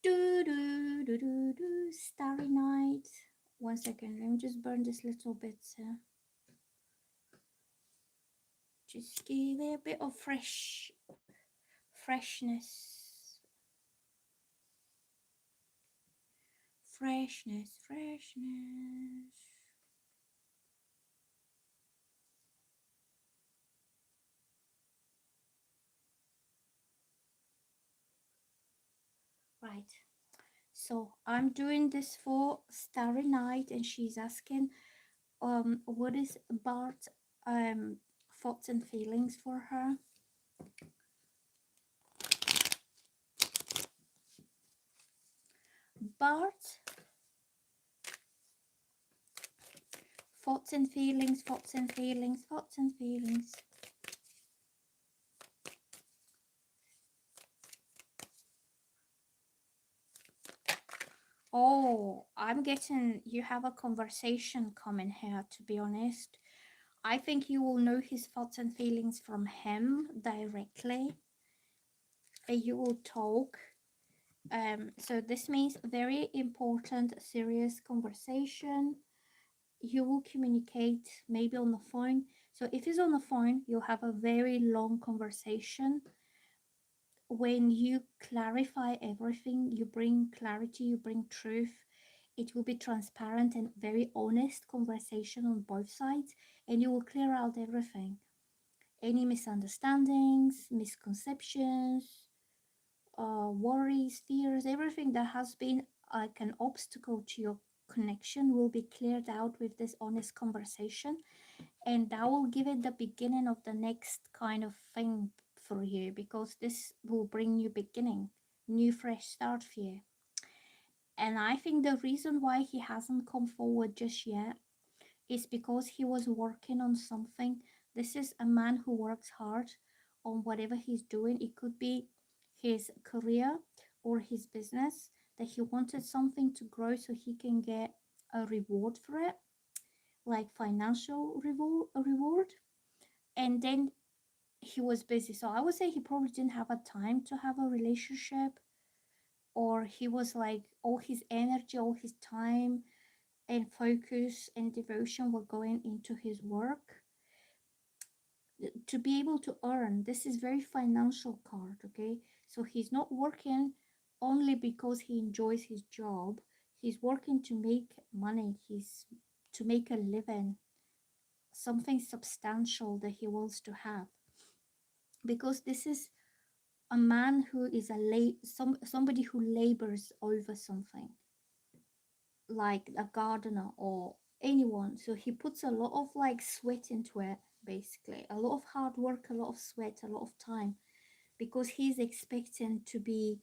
Do do do do do. Starry Night. 1 second. Let me just burn this little bit here. Just give it a bit of freshness. Freshness. Right. So I'm doing this for Starry Night, and she's asking, what is Bart thoughts and feelings for her? Bart, thoughts and feelings. Oh, I'm getting, you have a conversation coming here, to be honest. I think you will know his thoughts and feelings from him directly. You will talk. So this means very important, serious conversation. You will communicate maybe on the phone. So if it's on the phone, you'll have a very long conversation. When you clarify everything, you bring clarity, you bring truth. It will be transparent and very honest conversation on both sides, and you will clear out everything. Any misunderstandings, misconceptions, worries, fears, everything that has been like an obstacle to your connection will be cleared out with this honest conversation, and that will give it the beginning of the next kind of thing for you, because this will bring you beginning, new fresh start for you. And I think the reason why he hasn't come forward just yet is because he was working on something. This is a man who works hard on whatever he's doing. It could be his career or his business, that he wanted something to grow so he can get a reward for it, like financial reward. And then he was busy. So I would say he probably didn't have a time to have a relationship, or he was like all his energy, all his time and focus and devotion were going into his work to be able to earn. This is very financial card, okay? So he's not working only because he enjoys his job. He's working to make money. He's to make a living. something substantial that he wants to have, because this is a man who is somebody who labors over something, like a gardener or anyone. So he puts a lot of like sweat into it, basically a lot of hard work, a lot of sweat, a lot of time, because he's expecting to be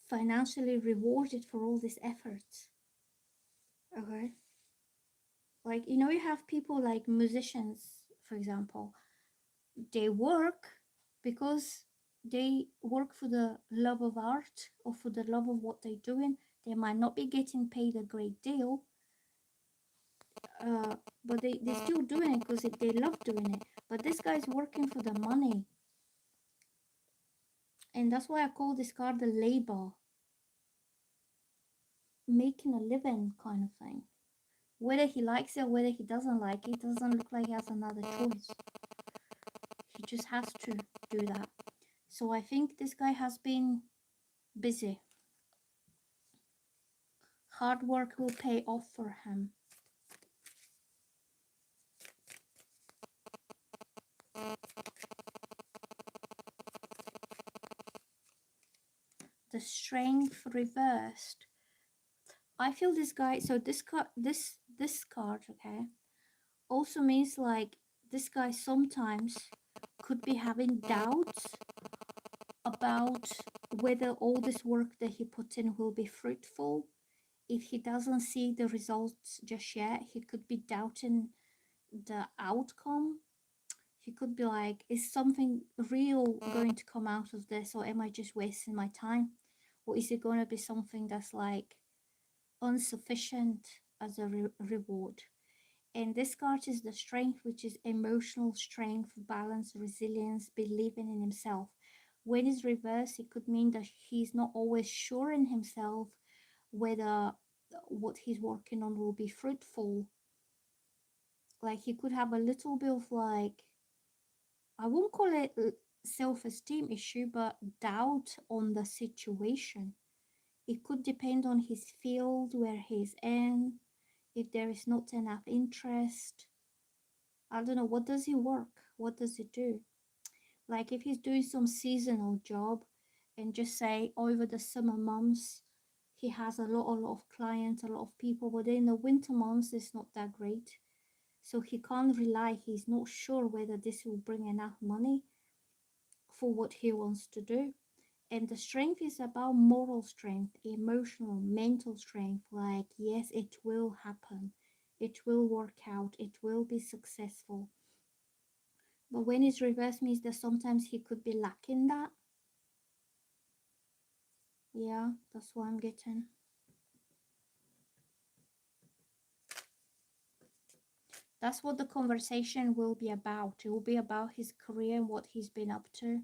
financially rewarded for all this effort. Okay, like, you know, you have people like musicians, for example, they work because they work for the love of art or for the love of what they're doing. They might not be getting paid a great deal, but they're still doing it because they love doing it. But this guy's working for the money, and that's why I call this card the labor, making a living kind of thing. Whether he likes it or whether he doesn't like it, doesn't look like he has another choice. He just has to do that. So I think this guy has been busy. Hard work will pay off for him. The strength reversed. I feel this guy, so this card, this card, okay, also means like this guy sometimes could be having doubts about whether all this work that he put in will be fruitful. If he doesn't see the results just yet, he could be doubting the outcome. He could be like, is something real going to come out of this, or am I just wasting my time? Or is it going to be something that's like insufficient as a reward? And this card is the strength, which is emotional strength, balance, resilience, believing in himself. When it's reversed, it could mean that he's not always sure in himself whether what he's working on will be fruitful. Like he could have a little bit of like, I won't call it self-esteem issue, but doubt on the situation. It could depend on his field, where he's in, if there is not enough interest. I don't know, what does he work? What does he do? Like if he's doing some seasonal job and just say over the summer months, he has a lot of clients, a lot of people, but in the winter months, it's not that great. So he can't rely, he's not sure whether this will bring enough money for what he wants to do. And the strength is about moral strength, emotional, mental strength. Like, yes, it will happen. It will work out. It will be successful. But when it's reversed means that sometimes he could be lacking that. Yeah, that's what I'm getting. That's what the conversation will be about. It will be about his career and what he's been up to.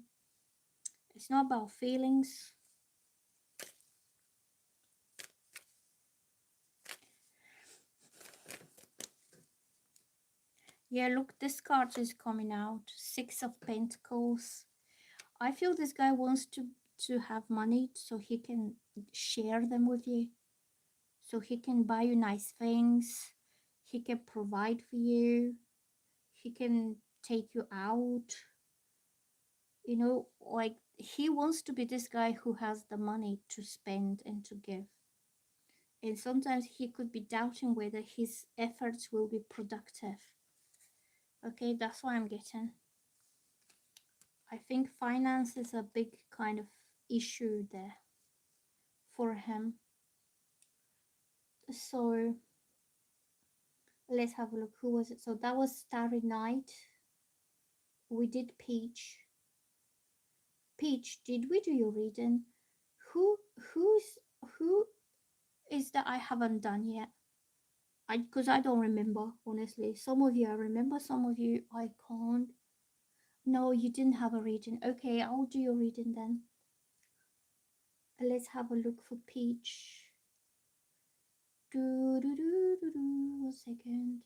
It's not about feelings. Yeah, look, this card is coming out. Six of Pentacles. I feel this guy wants to have money so he can share them with you. So he can buy you nice things. He can provide for you. He can take you out. You know, like he wants to be this guy who has the money to spend and to give. And sometimes he could be doubting whether his efforts will be productive. Okay, that's what I'm getting. I think finance is a big kind of issue there for him. So let's have a look. Who was it? So that was Starry Night. We did Peach. Peach, did we do your reading? Who who's who is that I haven't done yet? Because I don't remember, honestly. Some of you I remember, some of you I can't. No, you didn't have a reading. Okay, I'll do your reading then. Let's have a look for Peach. Do do do do do. 1 second.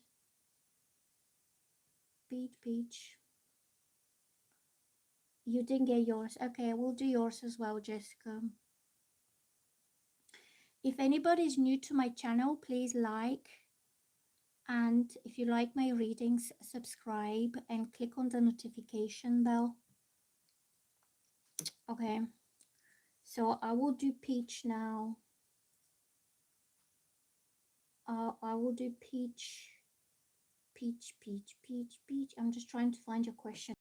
Peach. You didn't get yours. Okay, we'll do yours as well, Jessica. If anybody is new to my channel, please like And if you like my readings, subscribe and click on the notification bell. Okay, so I will do peach now. I will do peach, peach, peach, peach, peach. I'm just trying to find your question.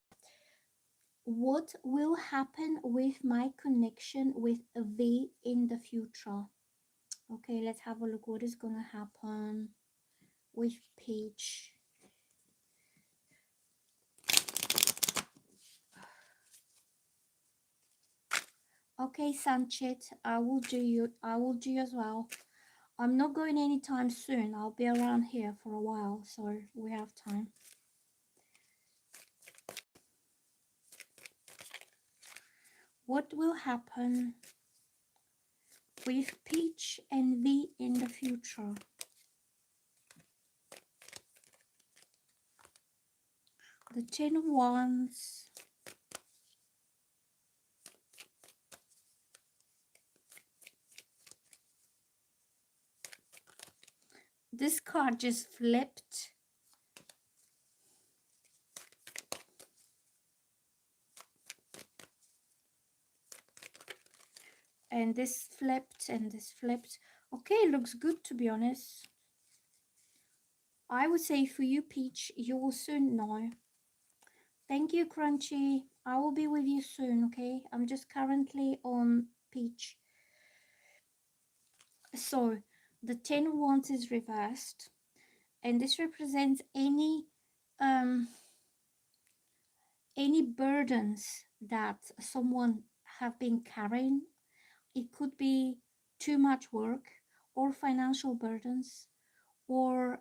What will happen with my connection with V in the future? Okay, let's have a look. What is gonna happen with peach? Okay, Sanchit, I will do you. I will do you as well. I'm not going anytime soon. I'll be around here for a while, so we have time. What will happen with Peach and V in the future? The 10 of Wands. This card just flipped. And this flipped and this flipped. Okay, looks good, to be honest. I would say for you, Peach, you will soon know. Thank you, Crunchy. I will be with you soon, okay? I'm just currently on Peach. So, the 10 of Wands is reversed. And this represents any burdens that someone have been carrying. It could be too much work or financial burdens or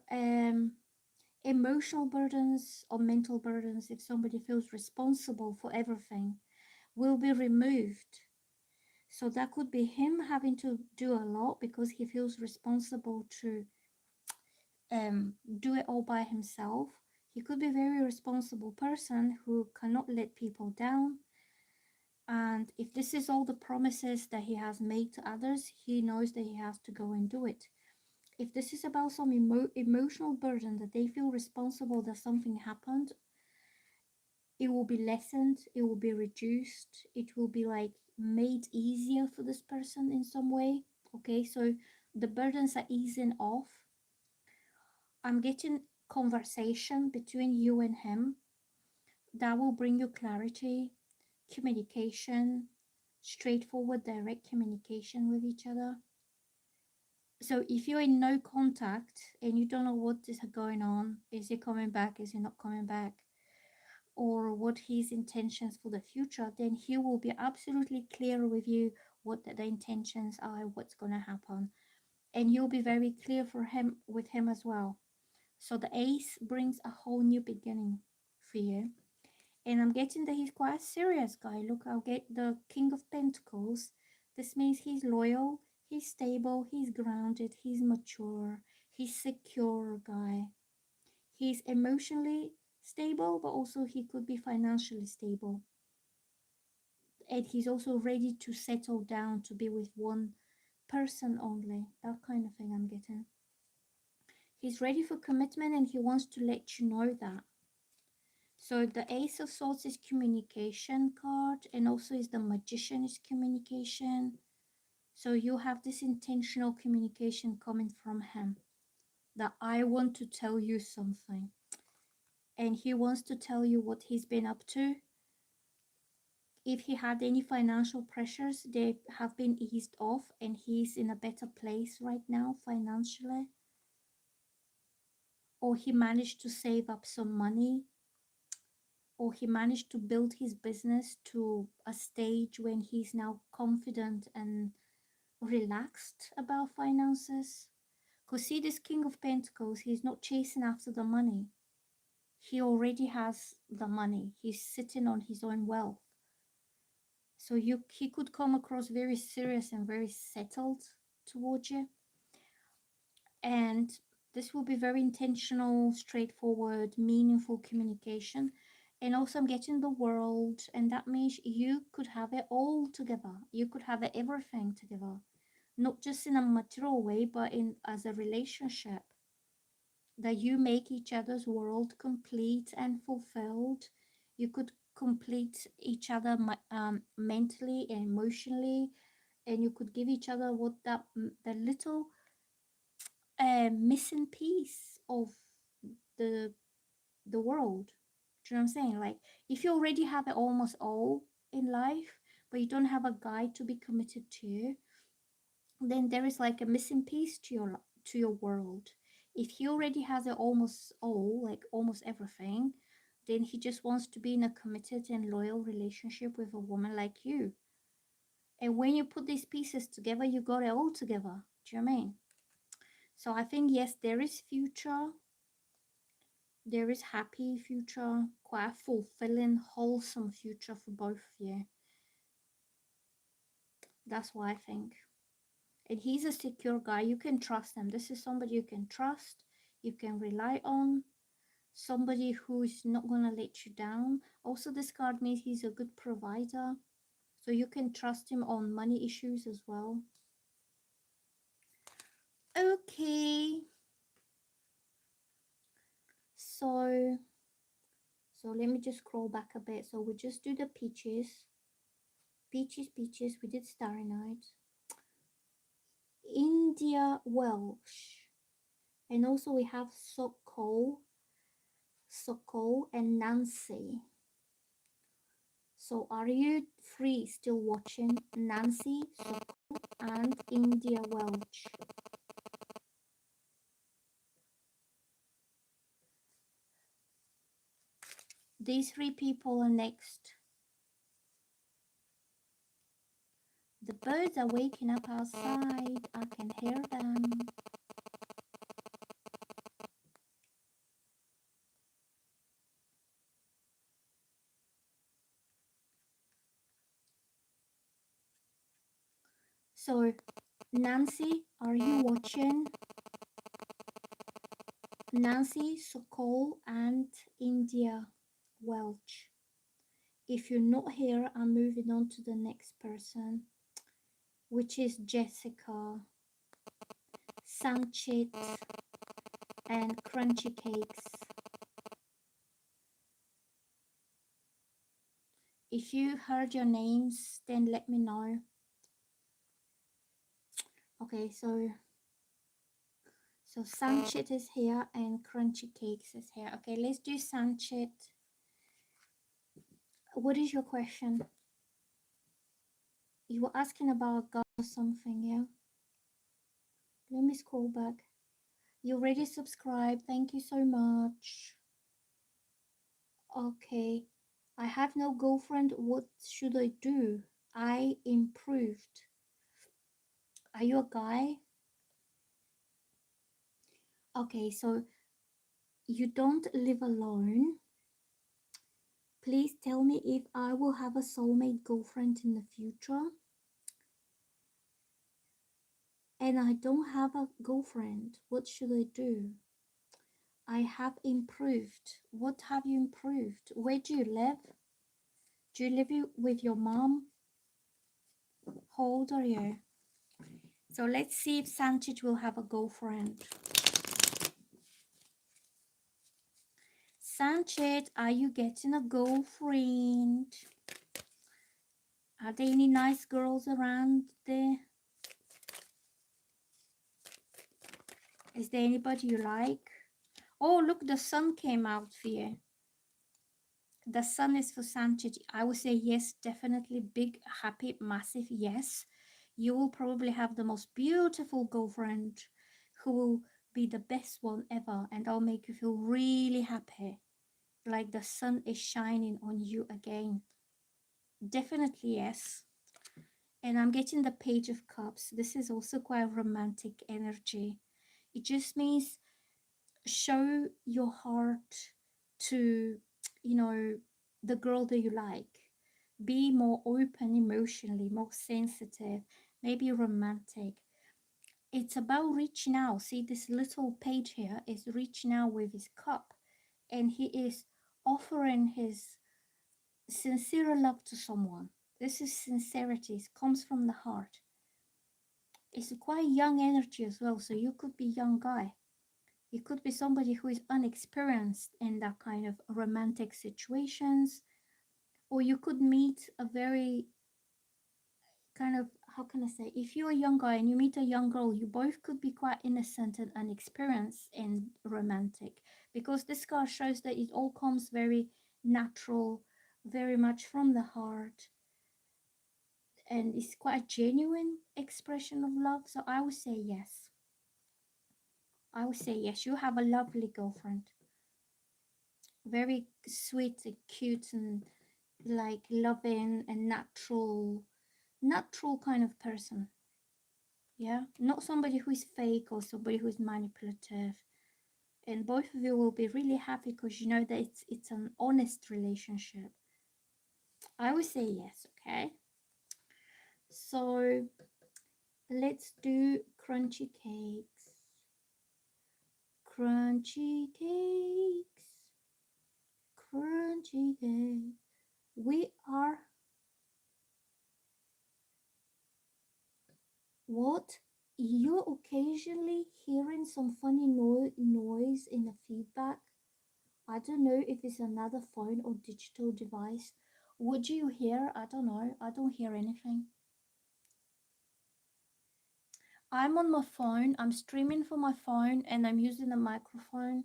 emotional burdens or mental burdens. If somebody feels responsible for everything, will be removed. So that could be him having to do a lot because he feels responsible to do it all by himself. He could be a very responsible person who cannot let people down. And if this is all the promises that he has made to others, he knows that he has to go and do it. If this is about some emotional burden that they feel responsible that something happened, it will be lessened, it will be reduced, it will be like made easier for this person in some way. Okay, so the burdens are easing off. I'm getting conversation between you and him that will bring you clarity, communication, straightforward, direct communication with each other. So if you're in no contact and you don't know what is going on, is he coming back, is he not coming back, or what his intentions for the future, then he will be absolutely clear with you what the intentions are, what's going to happen, and you'll be very clear for him with him as well. So the ace brings a whole new beginning for you. And I'm getting that he's quite a serious guy. Look, I'll get the King of Pentacles. This means he's loyal, he's stable, he's grounded, he's mature, he's secure guy. He's emotionally stable, but also he could be financially stable. And he's also ready to settle down to be with one person only. That kind of thing I'm getting. He's ready for commitment and he wants to let you know that. So the Ace of Swords is communication card, and also is the Magician is communication. So you have this intentional communication coming from him, that I want to tell you something. And he wants to tell you what he's been up to. If he had any financial pressures, they have been eased off and he's in a better place right now financially. Or he managed to save up some money, or he managed to build his business to a stage when he's now confident and relaxed about finances. Because see, this King of Pentacles, he's not chasing after the money. He already has the money. He's sitting on his own wealth. So he could come across very serious and very settled towards you. And this will be very intentional, straightforward, meaningful communication. And also I'm getting the world, and that means you could have it all together. You could have it everything together. Not just in a material way, but in as a relationship. that you make each other's world complete and fulfilled. You could complete each other mentally and emotionally, and you could give each other what the little missing piece of the the world. Do you know what I'm saying? Like, if you already have it almost all in life, but you don't have a guy to be committed to, then there is like a missing piece to your world. If he already has it almost all, like almost everything, then he just wants to be in a committed and loyal relationship with a woman like you. And when you put these pieces together, you got it all together. Do you know what I mean? So I think yes, there is future. There is happy future, quite a fulfilling, wholesome future for both of you. That's what I think. And he's a secure guy. You can trust him. This is somebody you can trust, you can rely on, somebody who's not going to let you down. Also, this card means he's a good provider. So you can trust him on money issues as well. Okay. So let me just scroll back a bit. So we just do the peaches. Peaches, peaches. We did Starry Night. India Welsh. And also we have Sokol and Nancy. So are you free still watching Nancy, Sokol and India Welch? These three people are next. The birds are waking up outside. I can hear them. So, Nancy, are you watching? Nancy, Sokol, and India Welch. If you're not here, I'm moving on to the next person, which is Jessica, Sanchit, and Crunchy Cakes. If you heard your names, then let me know. Okay, so Sanchit is here and Crunchy Cakes is here. Okay, let's do Sanchit. What is your question? You were asking about a guy or something, yeah? Let me scroll back. You already subscribed. Thank you so much. Okay. I have no girlfriend. What should I do? I improved. Are you a guy? Okay, so you don't live alone. Please tell me if I will have a soulmate girlfriend in the future. And I don't have a girlfriend. What should I do? I have improved. What have you improved? Where do you live? Do you live with your mom? How old are you? So let's see if Sanchit will have a girlfriend. Sanchit, are you getting a girlfriend? Are there any nice girls around there? Is there anybody you like? Oh, look, the sun came out for you. The sun is for Sanchit. I would say yes, definitely. Big, happy, massive yes. You will probably have the most beautiful girlfriend who will be the best one ever, and I'll make you feel really happy. Like the sun is shining on you again. Definitely yes. And I'm getting the Page of Cups. This is also quite romantic energy. It just means show your heart to, you know, the girl that you like. Be more open emotionally, more sensitive, maybe romantic. It's about reaching out. See, this little page here is reaching out with his cup, and he is offering his sincere love to someone. This is sincerity. It comes from the heart. It's quite young energy as well, so you could be young guy. It could be somebody who is unexperienced in that kind of romantic situations, or you could meet a very kind of, how can I say, if you're a young guy and you meet a young girl, you both could be quite innocent and unexperienced in romantic, because this card shows that it all comes very natural, very much from the heart, and it's quite a genuine expression of love. So I would say yes. I would say yes. You have a lovely girlfriend, very sweet and cute and like loving and natural kind of person. Yeah, not somebody who is fake or somebody who is manipulative. And both of you will be really happy because you know that it's an honest relationship. I would say yes. Okay, so let's do crunchy cakes. Crunchy cakes, crunchy cakes. We are what? You're occasionally hearing some funny noise in the feedback. I don't know if it's another phone or digital device. Would you hear? I don't know. I don't hear anything. I'm on my phone. I'm streaming from my phone and I'm using a microphone.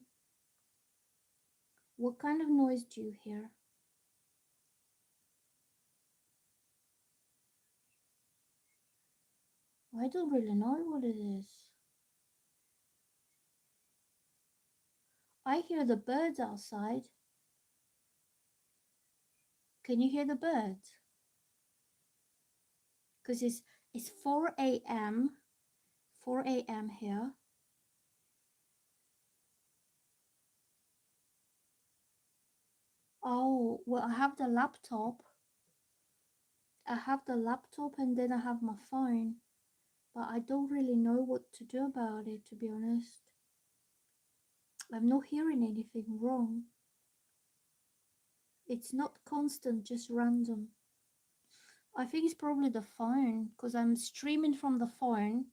What kind of noise do you hear? I don't really know what it is. I hear the birds outside. Can you hear the birds? Because it's 4 a.m. 4 a.m. here. Oh, well, I have the laptop. I have the laptop and then I have my phone. But I don't really know what to do about it, to be honest. I'm not hearing anything wrong. It's not constant, just random. I think it's probably the phone because I'm streaming from the phone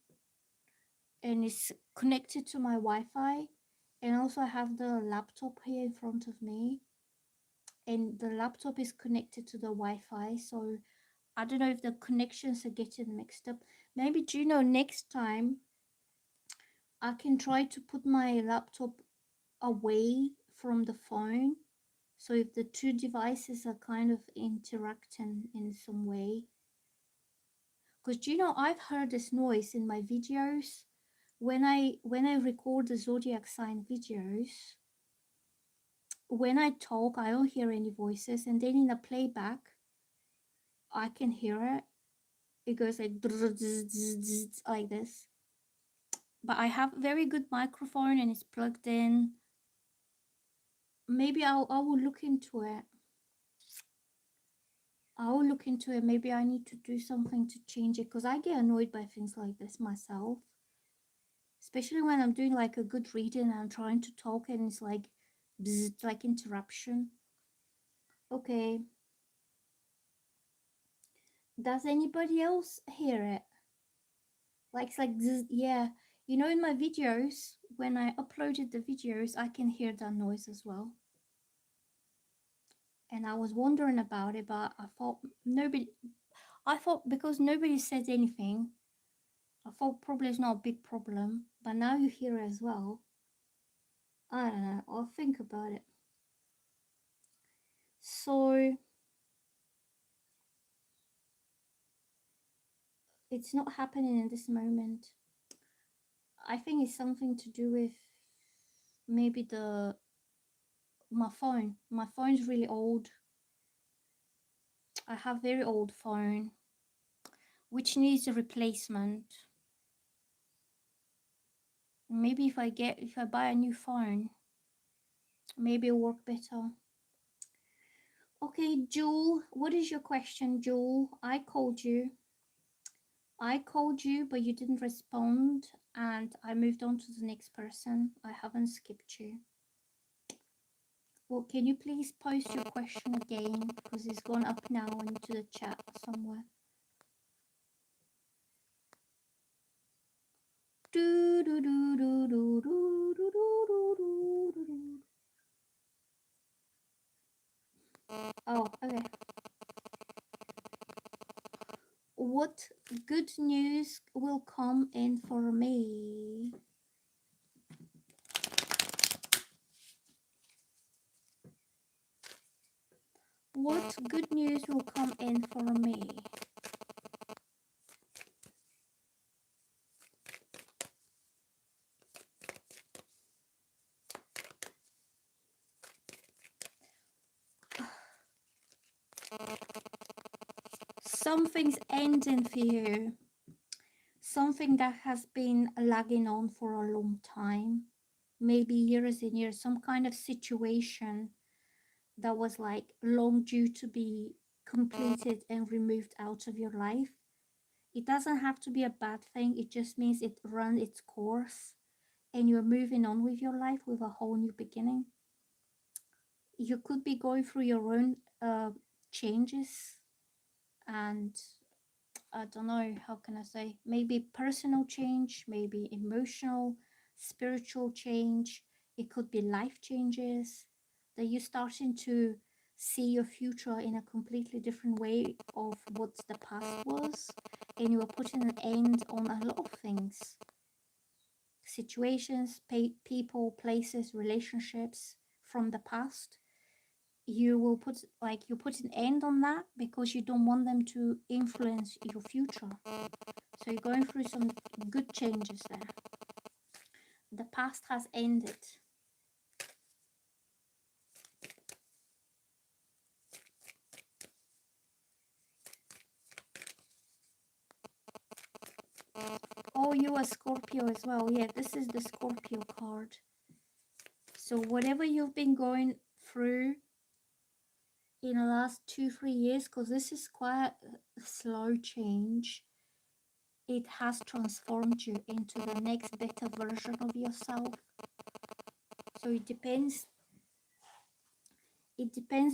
and it's connected to my Wi-Fi. And also I have the laptop here in front of me and the laptop is connected to the Wi-Fi. So I don't know if the connections are getting mixed up. Maybe, do you know, next time I can try to put my laptop away from the phone. So if the two devices are kind of interacting in some way. Because you know, I've heard this noise in my videos. When I record the zodiac sign videos, when I talk, I don't hear any voices, and then in the playback, I can hear it. It goes like like this. But I have very good microphone and it's plugged in. Maybe I will look into it. I'll look into it. Maybe I need to do something to change it because I get annoyed by things like this myself. Especially when I'm doing like a good reading and I'm trying to talk and it's like bzzz, like interruption. Okay. Does anybody else hear it? Like it's like bzzz, yeah. You know, in my videos, when I uploaded the videos, I can hear that noise as well. And I was wondering about it, but I thought because nobody said anything, I thought probably it's not a big problem, but now you hear it as well. I don't know. I'll think about it. So it's not happening in this moment. I think it's something to do with maybe the my phone. My phone's really old. I have very old phone, which needs a replacement. Maybe if I buy a new phone, maybe it'll work better. Okay, Jewel, what is your question, Jewel? I called you, but you didn't respond, and I moved on to the next person. I haven't skipped you. Well, can you please post your question again? Because it's gone up now into the chat somewhere. Do, do, do, do, do, do, do, do, do, do, do, do. Oh, okay. What good news will come in for me? What good news will come in for me? Something's ending for you. Something that has been lagging on for a long time. Maybe years and years. Some kind of situation that was like long due to be completed and removed out of your life. It doesn't have to be a bad thing. It just means it run its course and you're moving on with your life with a whole new beginning. You could be going through your own changes, and I don't know, how can I say, maybe personal change, maybe emotional, spiritual change. It could be life changes that you're starting to see your future in a completely different way of what the past was, and you are putting an end on a lot of things, situations, people, places, relationships from the past. You will put, like, you put an end on that because you don't want them to influence your future. So you're going through some good changes there. The past has ended. Oh, you are Scorpio as well. Yeah, this is the Scorpio card. So whatever you've been going through in the last 2-3 years, because this is quite a slow change, it has transformed you into the next better version of yourself. So it depends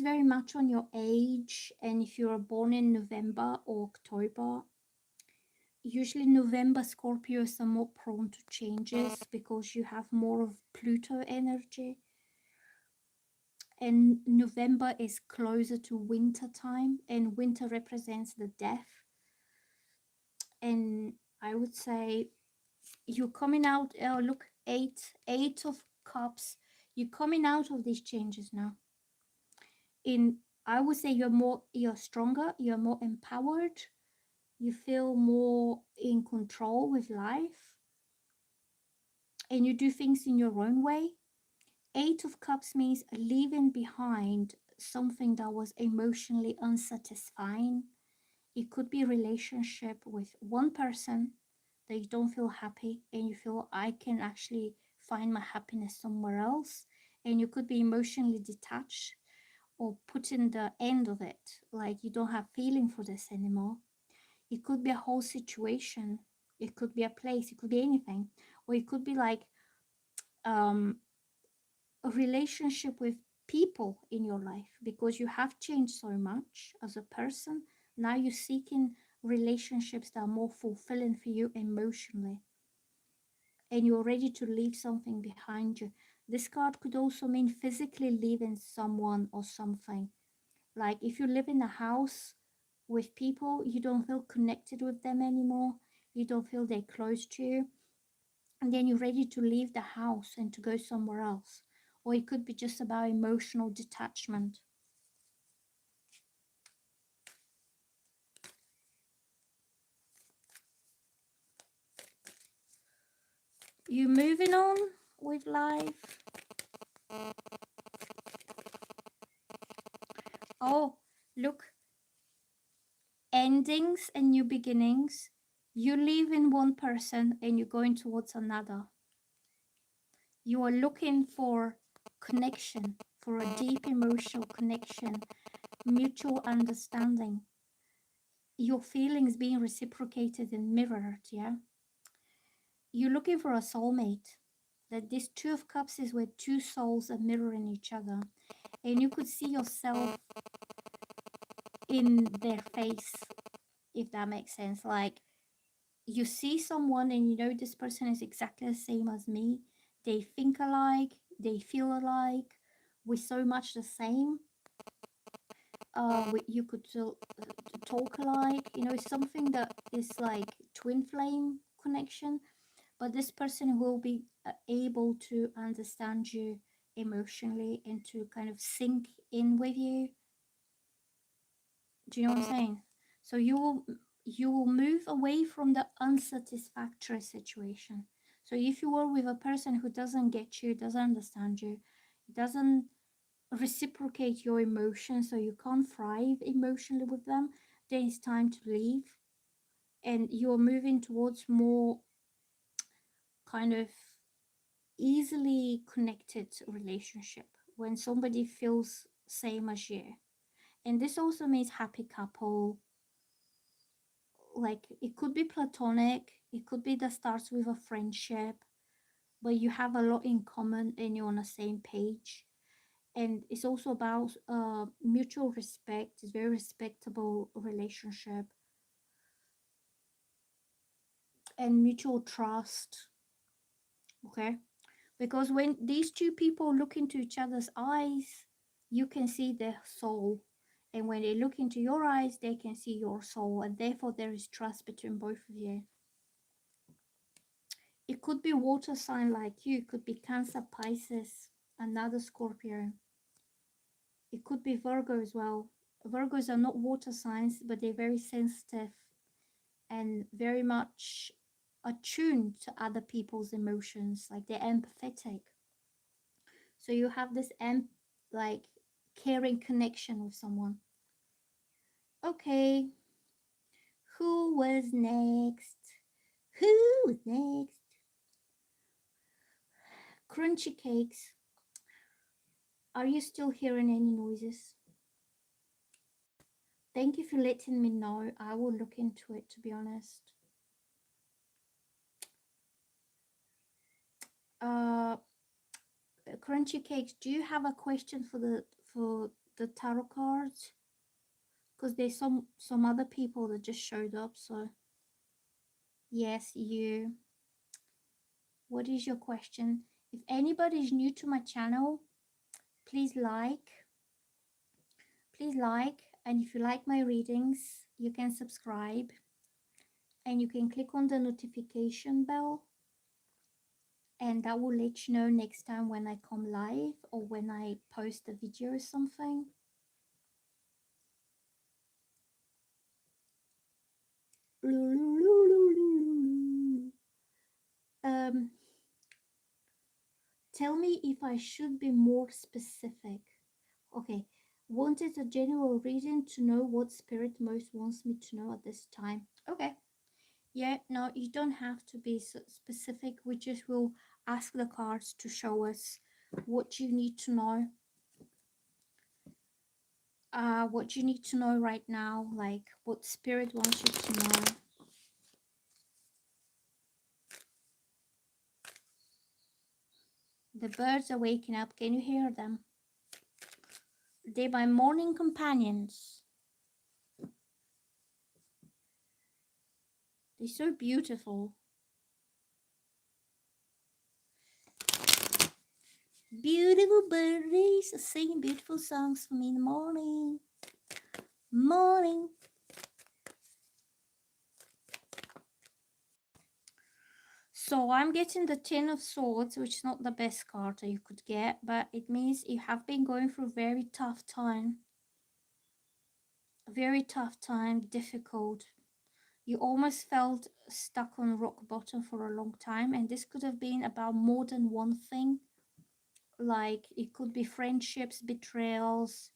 very much on your age, and if you are born in November or October. Usually November Scorpios are more prone to changes because you have more of Pluto energy, and November is closer to winter time, and winter represents the death. And I would say you're coming out, oh look, eight of cups. You're coming out of these changes now. I would say you're stronger, you're more empowered, you feel more in control with life, and you do things in your own way. Eight of Cups means leaving behind something that was emotionally unsatisfying. It could be a relationship with one person that you don't feel happy and you feel, I can actually find my happiness somewhere else. And you could be emotionally detached or putting the end of it, like you don't have feeling for this anymore. It could be a whole situation, it could be a place, it could be anything, or it could be like um a relationship with people in your life, because you have changed so much as a person. Now you're seeking relationships that are more fulfilling for you emotionally, and you're ready to leave something behind you. This card could also mean physically leaving someone or something. Like if you live in a house with people, you don't feel connected with them anymore, you don't feel they're close to you, and then you're ready to leave the house and to go somewhere else. Or it could be just about emotional detachment. You moving on with life. Oh, look, endings and new beginnings. You leaving one person and you're going towards another. You are looking for connection, for a deep emotional connection, mutual understanding, your feelings being reciprocated and mirrored. Yeah, you're looking for a soulmate. That this Two of Cups is where two souls are mirroring each other, and you could see yourself in their face, if that makes sense. Like you see someone and you know this person is exactly the same as me. They think alike, they feel alike, we're so much the same. You could talk alike, you know, it's something that is like twin flame connection, but this person will be able to understand you emotionally and to kind of sink in with you. Do you know what I'm saying? So you will move away from the unsatisfactory situation. So if you are with a person who doesn't get you, doesn't understand you, doesn't reciprocate your emotions, so you can't thrive emotionally with them, then it's time to leave. And you're moving towards more kind of easily connected relationship when somebody feels same as you. And this also means happy couple. Like it could be platonic, it could be that starts with a friendship, but you have a lot in common and you're on the same page. And it's also about mutual respect. It's very respectable relationship and mutual trust. Okay, because when these two people look into each other's eyes, you can see their soul, and when they look into your eyes, they can see your soul, and therefore there is trust between both of you. It could be water sign like you, it could be Cancer, Pisces, another Scorpio. It could be Virgo as well. Virgos are not water signs, but they're very sensitive and very much attuned to other people's emotions. Like they're empathetic. So you have this like caring connection with someone. Okay, who was next? Who was next? Crunchy cakes. Are you still hearing any noises? Thank you for letting me know. I will look into it, to be honest. Uh, Crunchy cakes, do you have a question for the tarot cards? Because there's some other people that just showed up. So yes, you. What is your question? If anybody is new to my channel, please like, and if you like my readings, you can subscribe, and you can click on the notification bell, and that will let you know next time when I come live or when I post a video or something. Um, tell me if I should be more specific. Okay, wanted a general reason to know what spirit most wants me to know at this time. Okay. Yeah, no, you don't have to be so specific. We just will ask the cards to show us what you need to know. What you need to know right now, like what spirit wants you to know. The birds are waking up. Can you hear them? They're my morning companions. They're so beautiful. Beautiful birdies singing beautiful songs for me in the morning. Morning. So I'm getting the Ten of Swords, which is not the best card that you could get, but it means you have been going through a very tough time. Very tough time, difficult. You almost felt stuck on rock bottom for a long time, and this could have been about more than one thing. Like it could be friendships, betrayals,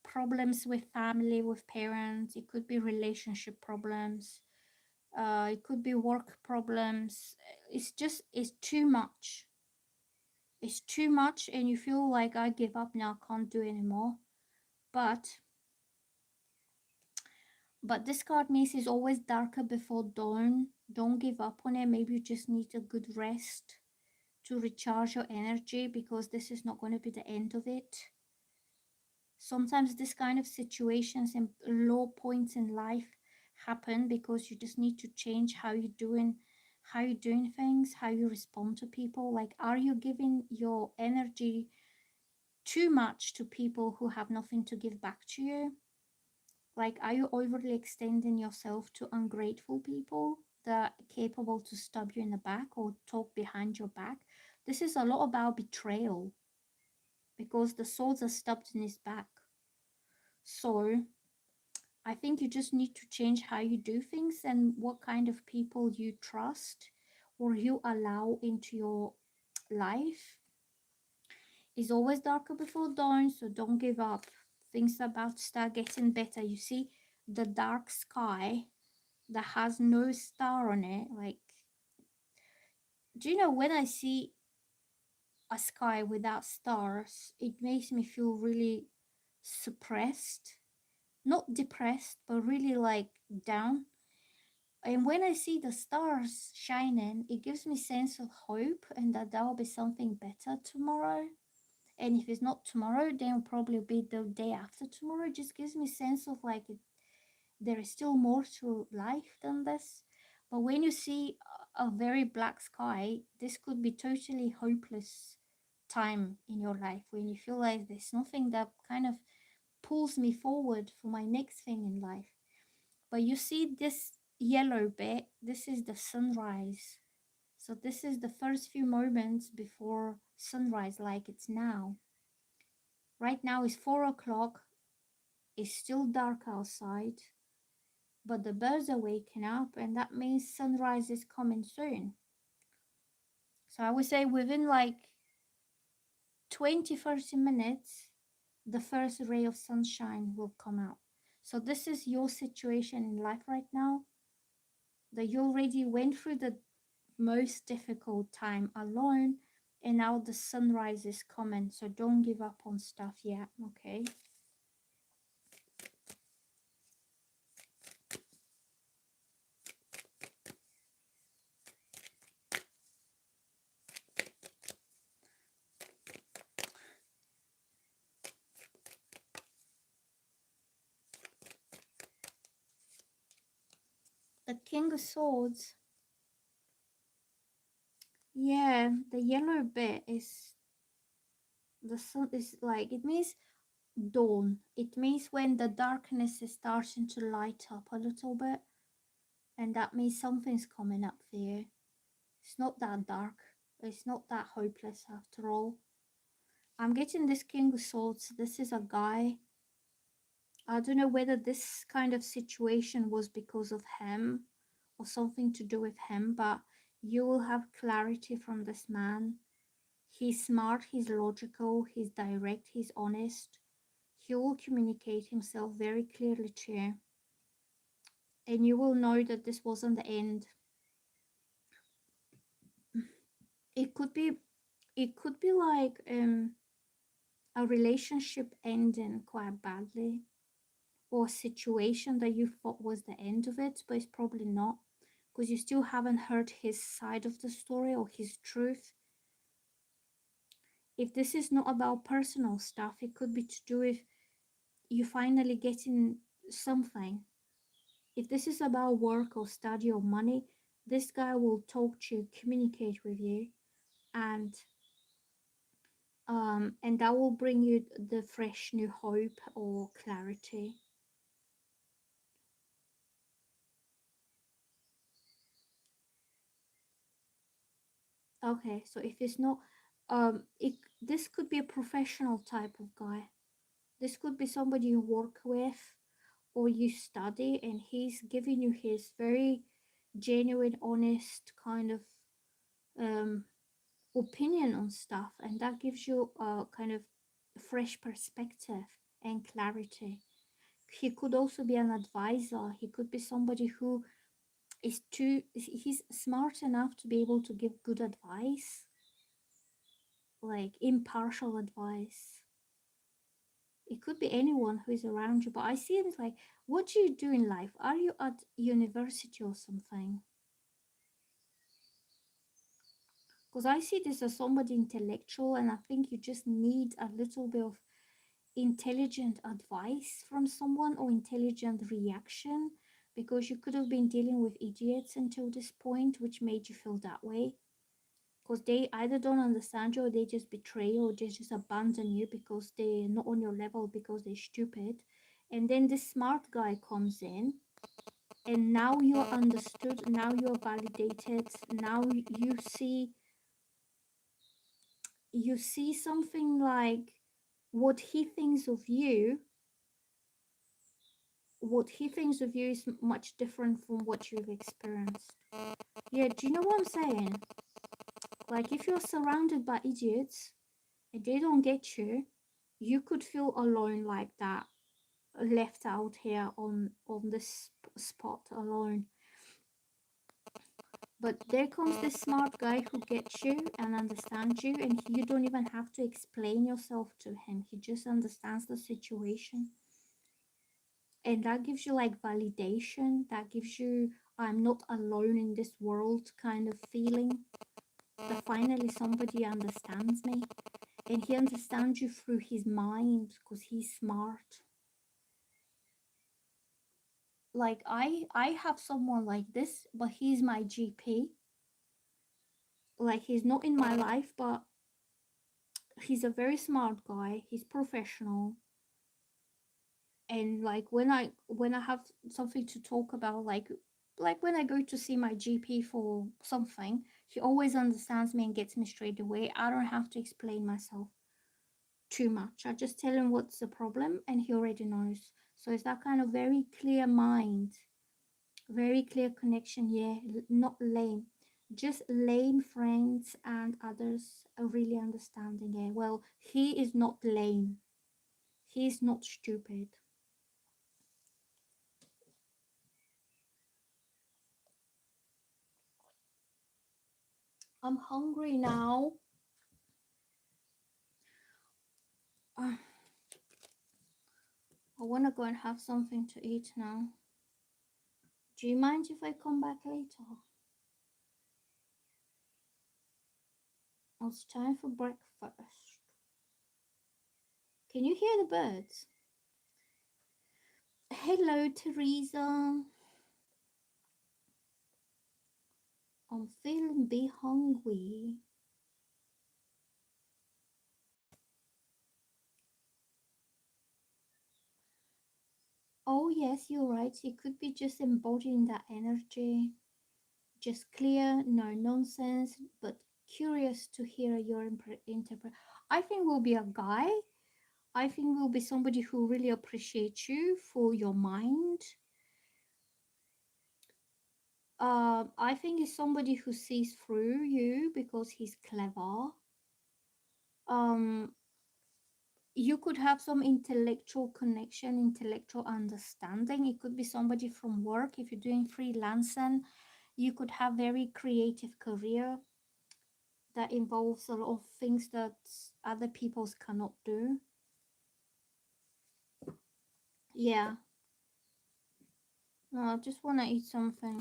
problems with family, with parents. It could be relationship problems. It could be work problems. It's too much. It's too much, and you feel like I give up now, I can't do anymore. But this card means it's always darker before dawn. Don't give up on it. Maybe you just need a good rest to recharge your energy, because this is not going to be the end of it. Sometimes this kind of situations and low points in life happen because you just need to change how you're doing things, how you respond to people. Like, are you giving your energy too much to people who have nothing to give back to you? Like, are you overly extending yourself to ungrateful people that are capable to stab you in the back or talk behind your back? This is a lot about betrayal because the swords are stabbed in his back. So I think you just need to change how you do things and what kind of people you trust or you allow into your life. Is always darker before dawn, so don't give up. Things are about to start getting better. You see the dark sky that has no star on it. Like, do you know when I see a sky without stars, it makes me feel really suppressed, not depressed, but really like down. And when I see the stars shining, it gives me sense of hope and that there will be something better tomorrow. And if it's not tomorrow, then it'll probably be the day after tomorrow. It just gives me sense of like there is still more to life than this. But when you see a very black sky, this could be totally hopeless time in your life when you feel like there's nothing that kind of pulls me forward for my next thing in life. But you see this yellow bit, this is the sunrise. So this is the first few moments before sunrise, like it's now. Right now is 4 o'clock. It's still dark outside, but the birds are waking up, and that means sunrise is coming soon. So I would say within like 20-30 minutes, the first ray of sunshine will come out. So this is your situation in life right now, that you already went through the most difficult time alone, and now the sunrise is coming. So don't give up on stuff yet, okay? The King of Swords. Yeah, the yellow bit is the sun is like it means dawn. It means when the darkness is starting to light up a little bit, and that means something's coming up for you. It's not that dark. It's not that hopeless after all. I'm getting this King of Swords. This is a guy. I don't know whether this kind of situation was because of him or something to do with him, but you will have clarity from this man. He's smart, he's logical, he's direct, he's honest. He will communicate himself very clearly to you. And you will know that this wasn't the end. It could be like a relationship ending quite badly, or a situation that you thought was the end of it, but it's probably not, because you still haven't heard his side of the story or his truth. If this is not about personal stuff, it could be to do with you finally getting something. If this is about work or study or money, this guy will talk to you, communicate with you, and that will bring you the fresh new hope or clarity. Okay, so if it's not, this could be a professional type of guy. This could be somebody you work with or you study, and he's giving you his very genuine, honest kind of um, opinion on stuff, and that gives you a kind of fresh perspective and clarity. He could also be an advisor. He could be somebody who he's smart enough to be able to give good advice, like impartial advice. It could be anyone who is around you, but I see it like, what do you do in life? Are you at university or something? Because I see this as somebody intellectual, and I think you just need a little bit of intelligent advice from someone or intelligent reaction, because you could have been dealing with idiots until this point, which made you feel that way. Because they either don't understand you, or they just betray you, or they just abandon you because they're not on your level, because they're stupid. And then this smart guy comes in, and now you're understood, now you're validated, now you see something like what he thinks of you. What he thinks of you is much different from what you've experienced. Yeah, do you know what I'm saying? Like, if you're surrounded by idiots and they don't get you, you could feel alone like that, left out here on this spot alone. But there comes this smart guy who gets you and understands you, and you don't even have to explain yourself to him. He just understands the situation. And that gives you like validation. That gives you, I'm not alone in this world kind of feeling. That finally somebody understands me. And he understands you through his mind because he's smart. Like I have someone like this, but he's my GP. Like, he's not in my life, but he's a very smart guy. He's professional. And like, when I have something to talk about, like when I go to see my GP for something, he always understands me and gets me straight away. I don't have to explain myself too much. I just tell him what's the problem and he already knows. So it's that kind of very clear mind, very clear connection. Yeah, not lame, just lame friends and others are really understanding. Yeah, well, he is not lame, he's not stupid. I'm hungry now. uh, I want to go and have something to eat now. Do you mind if I come back later? It's time for breakfast. Can you hear the birds? Hello, Teresa. I'm feeling be hungry. Oh yes, you're right. It could be just embodying that energy. Just clear, no nonsense, but curious to hear your interpret. I think we'll be a guy. I think we'll be somebody who really appreciates you for your mind. I think he's somebody who sees through you because he's clever. Um, you could have some intellectual connection, intellectual understanding. It could be somebody from work. If you're doing freelancing, you could have very creative career that involves a lot of things that other people's cannot do. Yeah. No, I just want to eat something.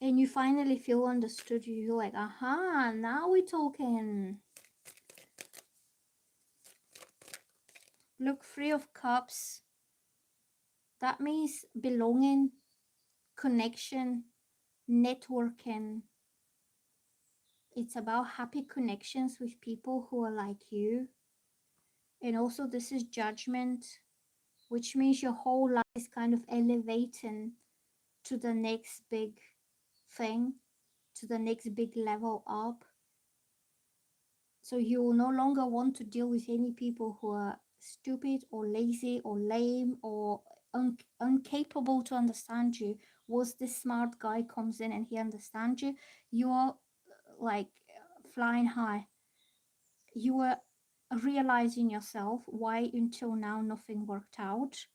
And you finally feel understood. You're like, aha, now we're talking. Look, 3 of Cups. That means belonging, connection, networking. It's about happy connections with people who are like you. And also, this is Judgment, which means your whole life is kind of elevating to the next big thing, to the next big level up. So you will no longer want to deal with any people who are stupid or lazy or lame or incapable to understand you. Once this smart guy comes in and he understands you, you are like flying high. You are realizing yourself why until now nothing worked out,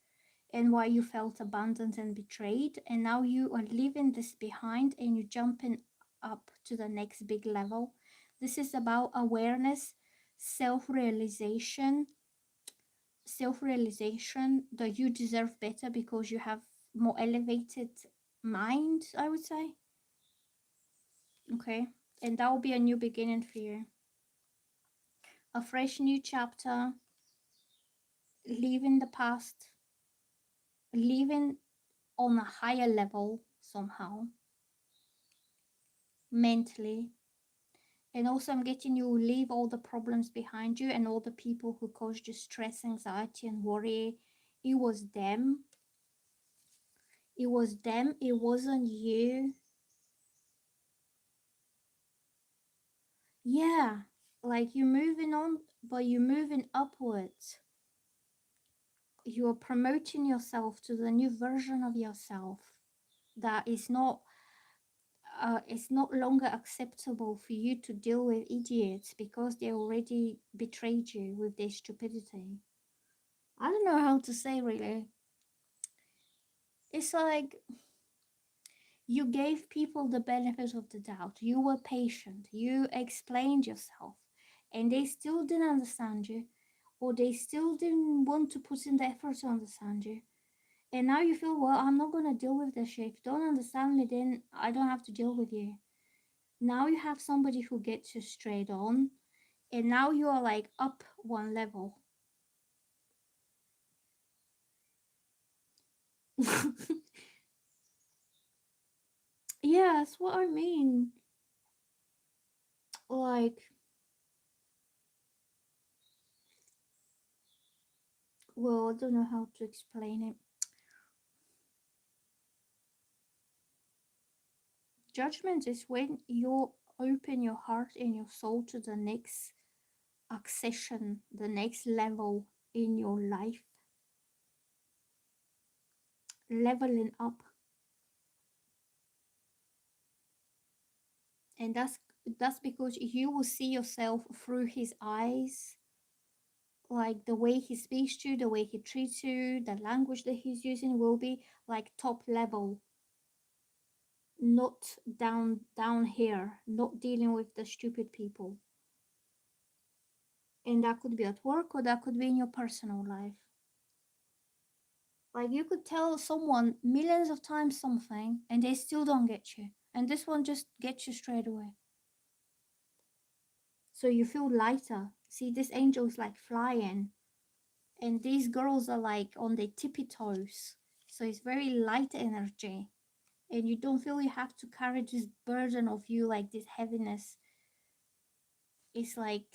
and why you felt abandoned and betrayed, and now you are leaving this behind and you're jumping up to the next big level. This is about awareness, self-realization, that you deserve better because you have more elevated mind, I would say. Okay, and that will be a new beginning for you, a fresh new chapter. leaving the past, living on a higher level somehow, mentally. And also, I'm getting you leave all the problems behind you and all the people who caused you stress, anxiety, and worry. It was them. It was them. It wasn't you. Yeah, like you're moving on, but you're moving upwards. You're promoting yourself to the new version of yourself that is not it's not longer acceptable for you to deal with idiots because they already betrayed you with their stupidity. I don't know how to say really. It's like you gave people the benefit of the doubt. You were patient. You explained yourself, and they still didn't understand you, or they still didn't want to put in the effort to understand you. And now you feel, well, I'm not gonna deal with this shit. If you don't understand me, then I don't have to deal with you. Now you have somebody who gets you straight on, and now you are like up one level. Yeah, that's what I mean. Like, well, I don't know how to explain it. Judgment is when you open your heart and your soul to the next accession, the next level in your life, leveling up. And that's because you will see yourself through his eyes, like the way he speaks to you, the way he treats you, the language that he's using will be like top level, not down here, not dealing with the stupid people. And that could be at work or that could be in your personal life. Like you could tell someone millions of times something and they still don't get you. And this one just gets you straight away. So you feel lighter. See, this angel is like flying. And these girls are like on their tippy toes. So it's very light energy. And you don't feel you have to carry this burden of you, like this heaviness. It's like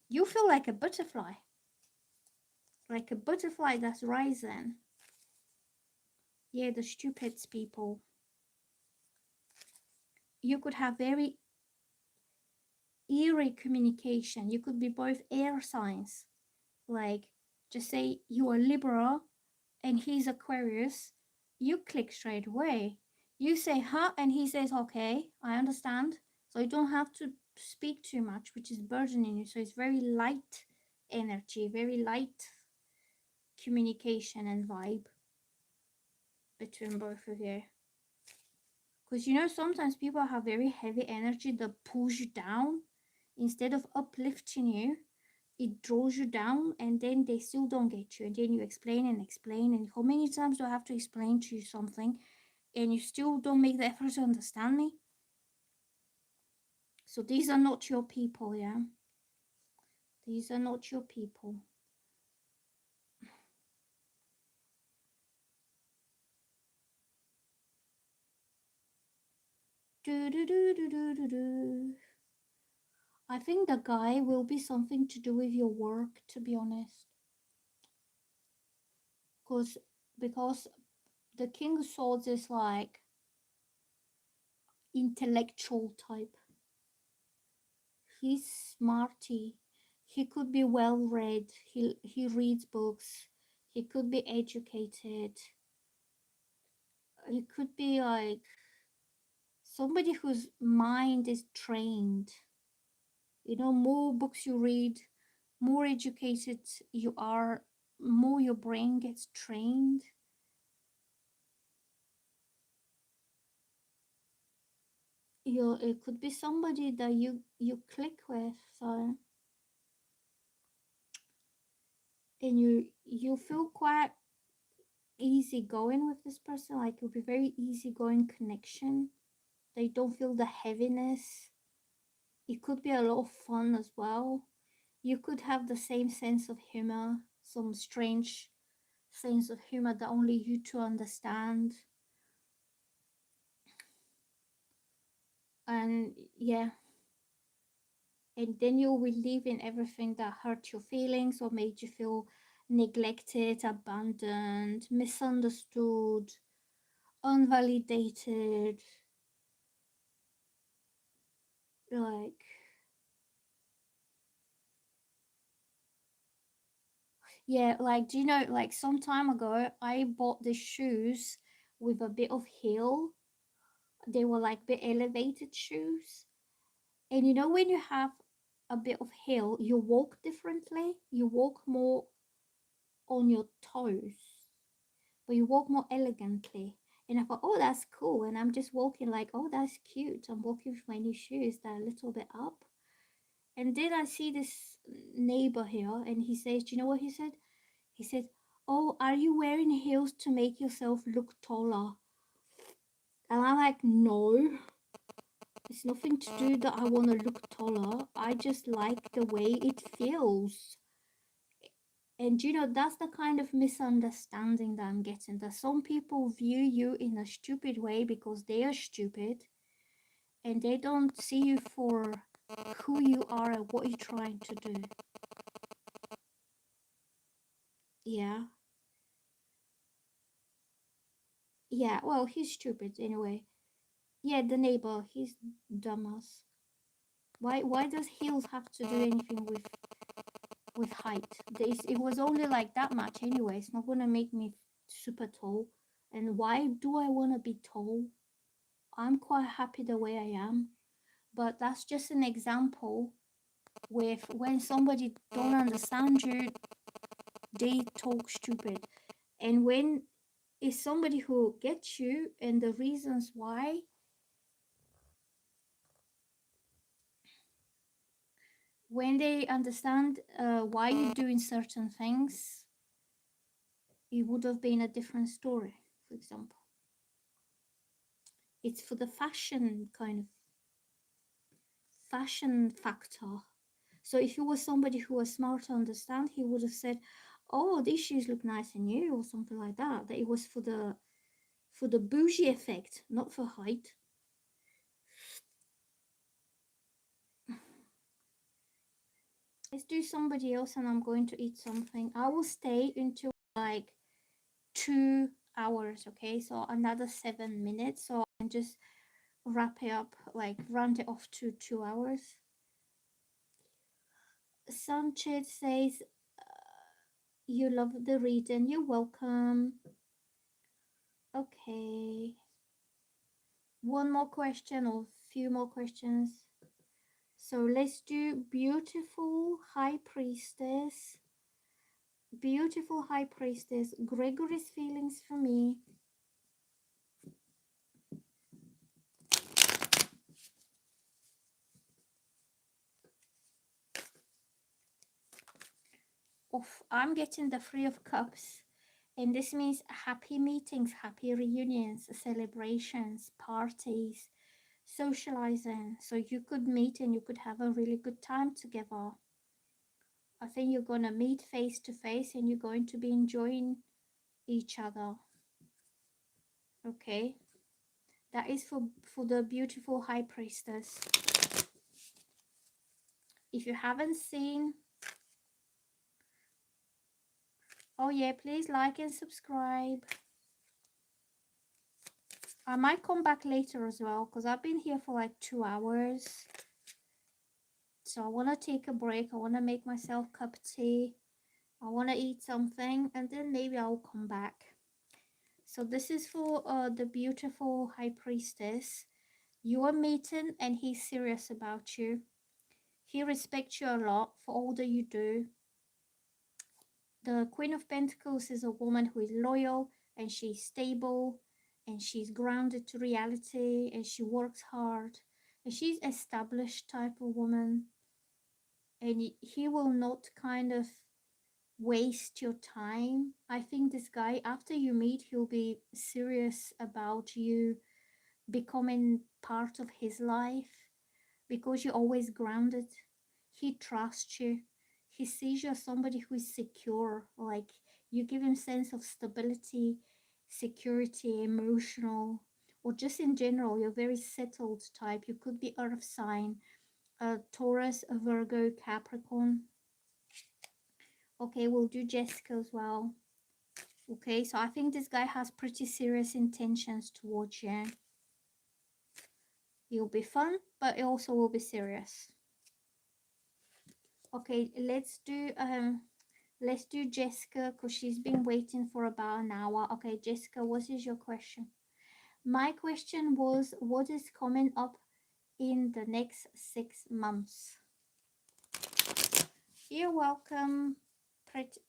you feel like a butterfly that's rising. Yeah, the stupid people. You could have very eerie communication. You could be both air signs. Like, just say you are Libra and he's Aquarius. You click straight away. You say, huh? And he says, okay, I understand. So you don't have to speak too much, which is burdening you. So it's very light energy, very light communication and vibe between both of you. Because you know, sometimes people have very heavy energy that pulls you down. Instead of uplifting you, it draws you down, and then they still don't get you. And then you explain and explain. And how many times do I have to explain to you something and you still don't make the effort to understand me? So these are not your people, yeah? These are not your people. Do, do, do, do, do, do, do. I think the guy will be something to do with your work, to be honest. Because the King of Swords is like intellectual type. He's smarty. He could be well read. He reads books. He could be educated. He could be like somebody whose mind is trained. You know, more books you read, more educated you are, more your brain gets trained. It could be somebody that you click with, so and you feel quite easygoing with this person. Like it'll be very easygoing connection. They don't feel the heaviness. It could be a lot of fun as well. You could have the same sense of humor, some strange sense of humor that only you two understand. And yeah, and then you'll relive in everything that hurt your feelings or made you feel neglected, abandoned, misunderstood, unvalidated. Like, yeah, like, do you know, like some time ago, I bought the shoes with a bit of heel. They were like bit elevated shoes. And you know, when you have a bit of heel, you walk differently. You walk more on your toes, but you walk more elegantly. And I thought, oh, that's cool. And I'm just walking like, oh, that's cute. I'm walking with my new shoes that are a little bit up. And then I see this neighbor here, and he says, do you know what he said? He said, oh, are you wearing heels to make yourself look taller? And I'm like, no, it's nothing to do that I want to look taller. I just like the way it feels. And you know, that's the kind of misunderstanding that I'm getting. That some people view you in a stupid way because they are stupid and they don't see you for who you are and what you're trying to do. Yeah. Yeah, well, he's stupid anyway. Yeah, the neighbor, he's dumbass. Why does heels have to do anything with height? It was only like that much anyway. It's not gonna make me super tall. And why do I wanna be tall? I'm quite happy the way I am. But that's just an example with when somebody don't understand you, they talk stupid. And when it's somebody who gets you and the reasons why, when they understand why you're doing certain things, it would have been a different story, for example. It's for the fashion factor. So if you were somebody who was smart to understand, he would have said, oh, these shoes look nice on you, or something like that. That it was for the bougie effect, not for height. Let's do somebody else and I'm going to eat something. I will stay until like 2 hours, okay? So another 7 minutes. So I can just wrap it up, like round it off to 2 hours. Sanchez says, you love the reading. You're welcome. Okay. One more question or few more questions. So let's do beautiful high priestess. Beautiful high priestess. Gregory's feelings for me. Oof, I'm getting the Three of Cups. And this means happy meetings, happy reunions, celebrations, parties, socializing. So you could meet and you could have a really good time together. I think you're going to meet face to face and you're going to be enjoying each other. Okay. That is for the beautiful high priestess. If you haven't seen, oh yeah, please like and subscribe. I might come back later as well because I've been here for like 2 hours. So I want to take a break. I want to make myself a cup of tea. I want to eat something and then maybe I'll come back. So this is for the beautiful high priestess. You are meeting and he's serious about you. He respects you a lot for all that you do. The Queen of Pentacles is a woman who is loyal and she's stable and she's grounded to reality and she works hard and she's established type of woman. And he will not kind of waste your time. I think this guy, after you meet, he'll be serious about you becoming part of his life because you're always grounded. He trusts you. he sees you as somebody who is secure, like you give him sense of stability, security, emotional, or just in general, you're very settled type. You could be earth sign, a Taurus, a Virgo, Capricorn. Okay, we'll do Jessica as well. Okay, so I think this guy has pretty serious intentions towards you. He'll be fun, but it also will be serious. Okay, let's do Jessica, because she's been waiting for about an hour. Okay, Jessica, what is your question? My question was, what is coming up in the next 6 months? You're welcome, pretty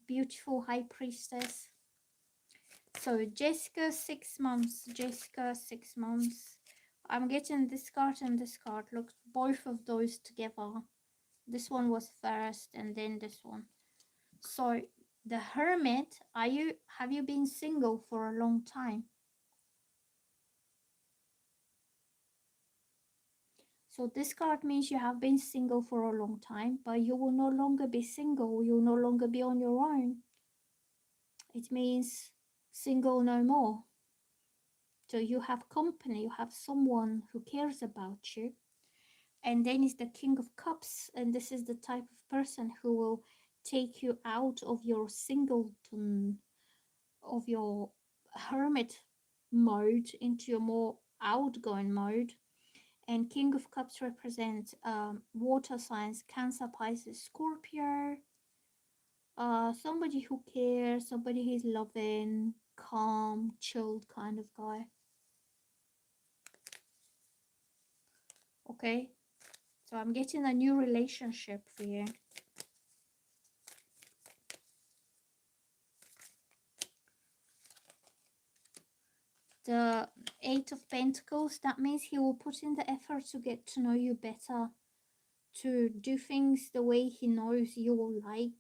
beautiful high priestess. So Jessica, 6 months. Jessica, 6 months. I'm getting this card and this card. Look, both of those together. This one was first and then this one. So the Hermit, have you been single for a long time? So this card means you have been single for a long time, but you will no longer be single. You'll no longer be on your own. It means single no more. So you have company, you have someone who cares about you. And then is the King of Cups, and this is the type of person who will take you out of your singleton, of your hermit mode into your more outgoing mode. And King of Cups represents water signs, Cancer, Pisces, Scorpio. Somebody who cares, somebody who's loving, calm, chilled kind of guy. Okay, so I'm getting a new relationship for you. The Eight of Pentacles, that means he will put in the effort to get to know you better, to do things the way he knows you will like.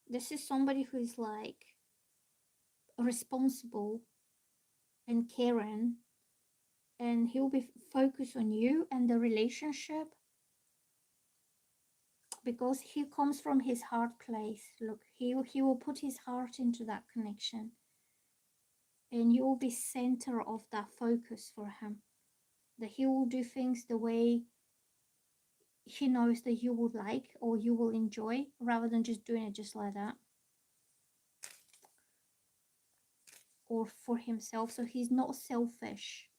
This is somebody who is like responsible and caring, and he'll be focused on you and the relationship because he comes from his heart place. Look, he will put his heart into that connection, and you will be center of that focus for him. That he will do things the way he knows that you would like or you will enjoy, rather than just doing it just like that or for himself. So he's not selfish.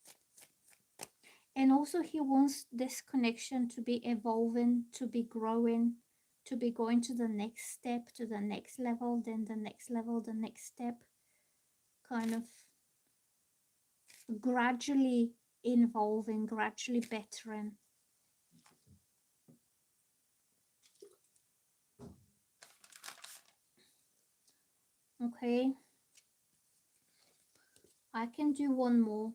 And also he wants this connection to be evolving, to be growing, to be going to the next step, to the next level, then the next level, the next step, kind of gradually evolving, gradually bettering. Okay, I can do one more,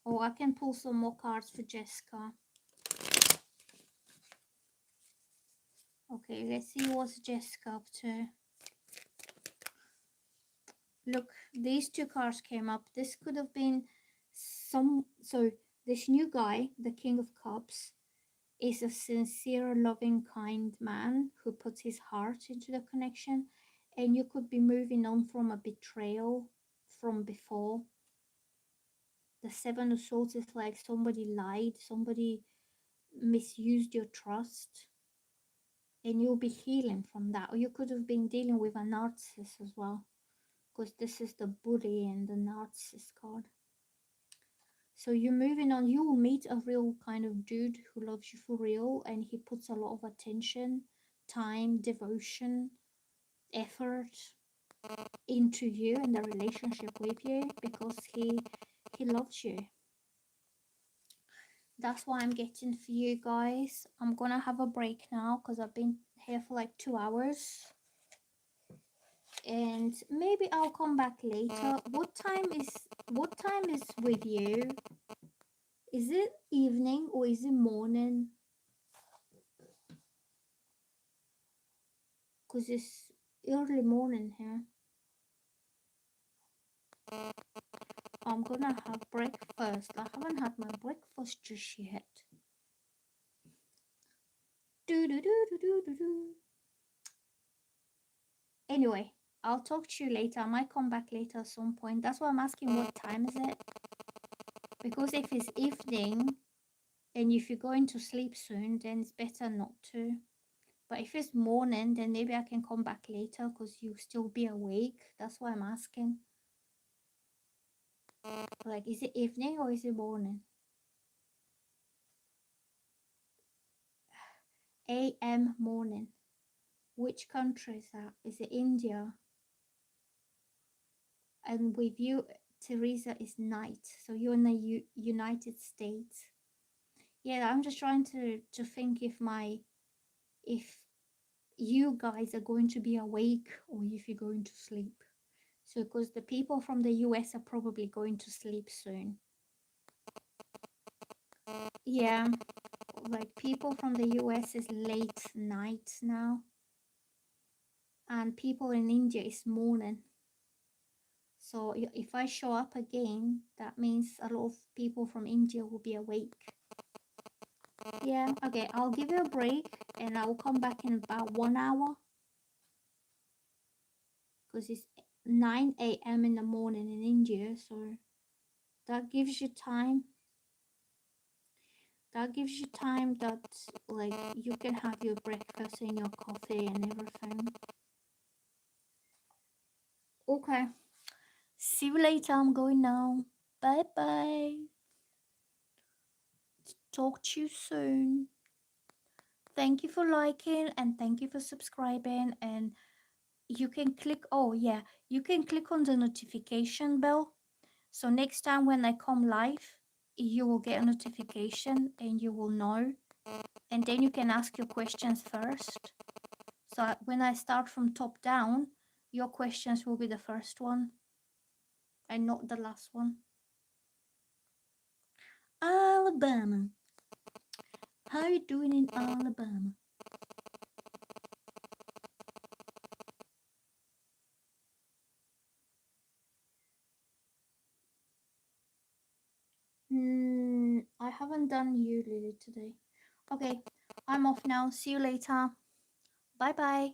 or I can pull some more cards for Jessica. Okay, let's see what's Jessica up to. Look, these two cards came up. This could have been so this new guy, the King of Cups, is a sincere, loving, kind man who puts his heart into the connection. And you could be moving on from a betrayal from before. The Seven of Swords is like somebody lied, somebody misused your trust, and you'll be healing from that. Or you could have been dealing with a narcissist as well, because this is the bully and the narcissist card. So you're moving on. You will meet a real kind of dude who loves you for real, and he puts a lot of attention, time, devotion, effort into you and the relationship with you, because he loves you. That's why I'm getting for you guys. I'm gonna have a break now because I've been here for like 2 hours, and maybe I'll come back later. What time is with you? Is it evening or is it morning? Because it's early morning here. I'm gonna have breakfast. I haven't had my breakfast just yet. Do do do do do do do. Anyway, I'll talk to you later. I might come back later at some point. That's why I'm asking what time is it? Because if it's evening and if you're going to sleep soon, then it's better not to. But if it's morning, then maybe I can come back later because you'll still be awake. That's why I'm asking. Like, is it evening or is it morning? AM morning. Which country is that? Is it India? And with you, Teresa, is night. So you're in the United States. Yeah, I'm just trying to think if you guys are going to be awake or if you're going to sleep. So because the people from the US are probably going to sleep soon. Yeah, like people from the US is late night now. And people in India is morning. So if I show up again, that means a lot of people from India will be awake. Yeah, okay, I'll give you a break and I'll come back in about 1 hour. Because it's 9 a.m. in the morning in India, so that gives you time. That gives you time that like you can have your breakfast and your coffee and everything. Okay. See you later. I'm going now. Bye bye. Talk to you soon. Thank you for liking and thank you for subscribing. And you can click, oh yeah, you can click on the notification bell. So next time when I come live, you will get a notification and you will know. And then you can ask your questions first. So when I start from top down, your questions will be the first one and not the last one. Alabama. How are you doing in Alabama? I haven't done you, Lily, today. Okay, I'm off now. See you later. Bye bye.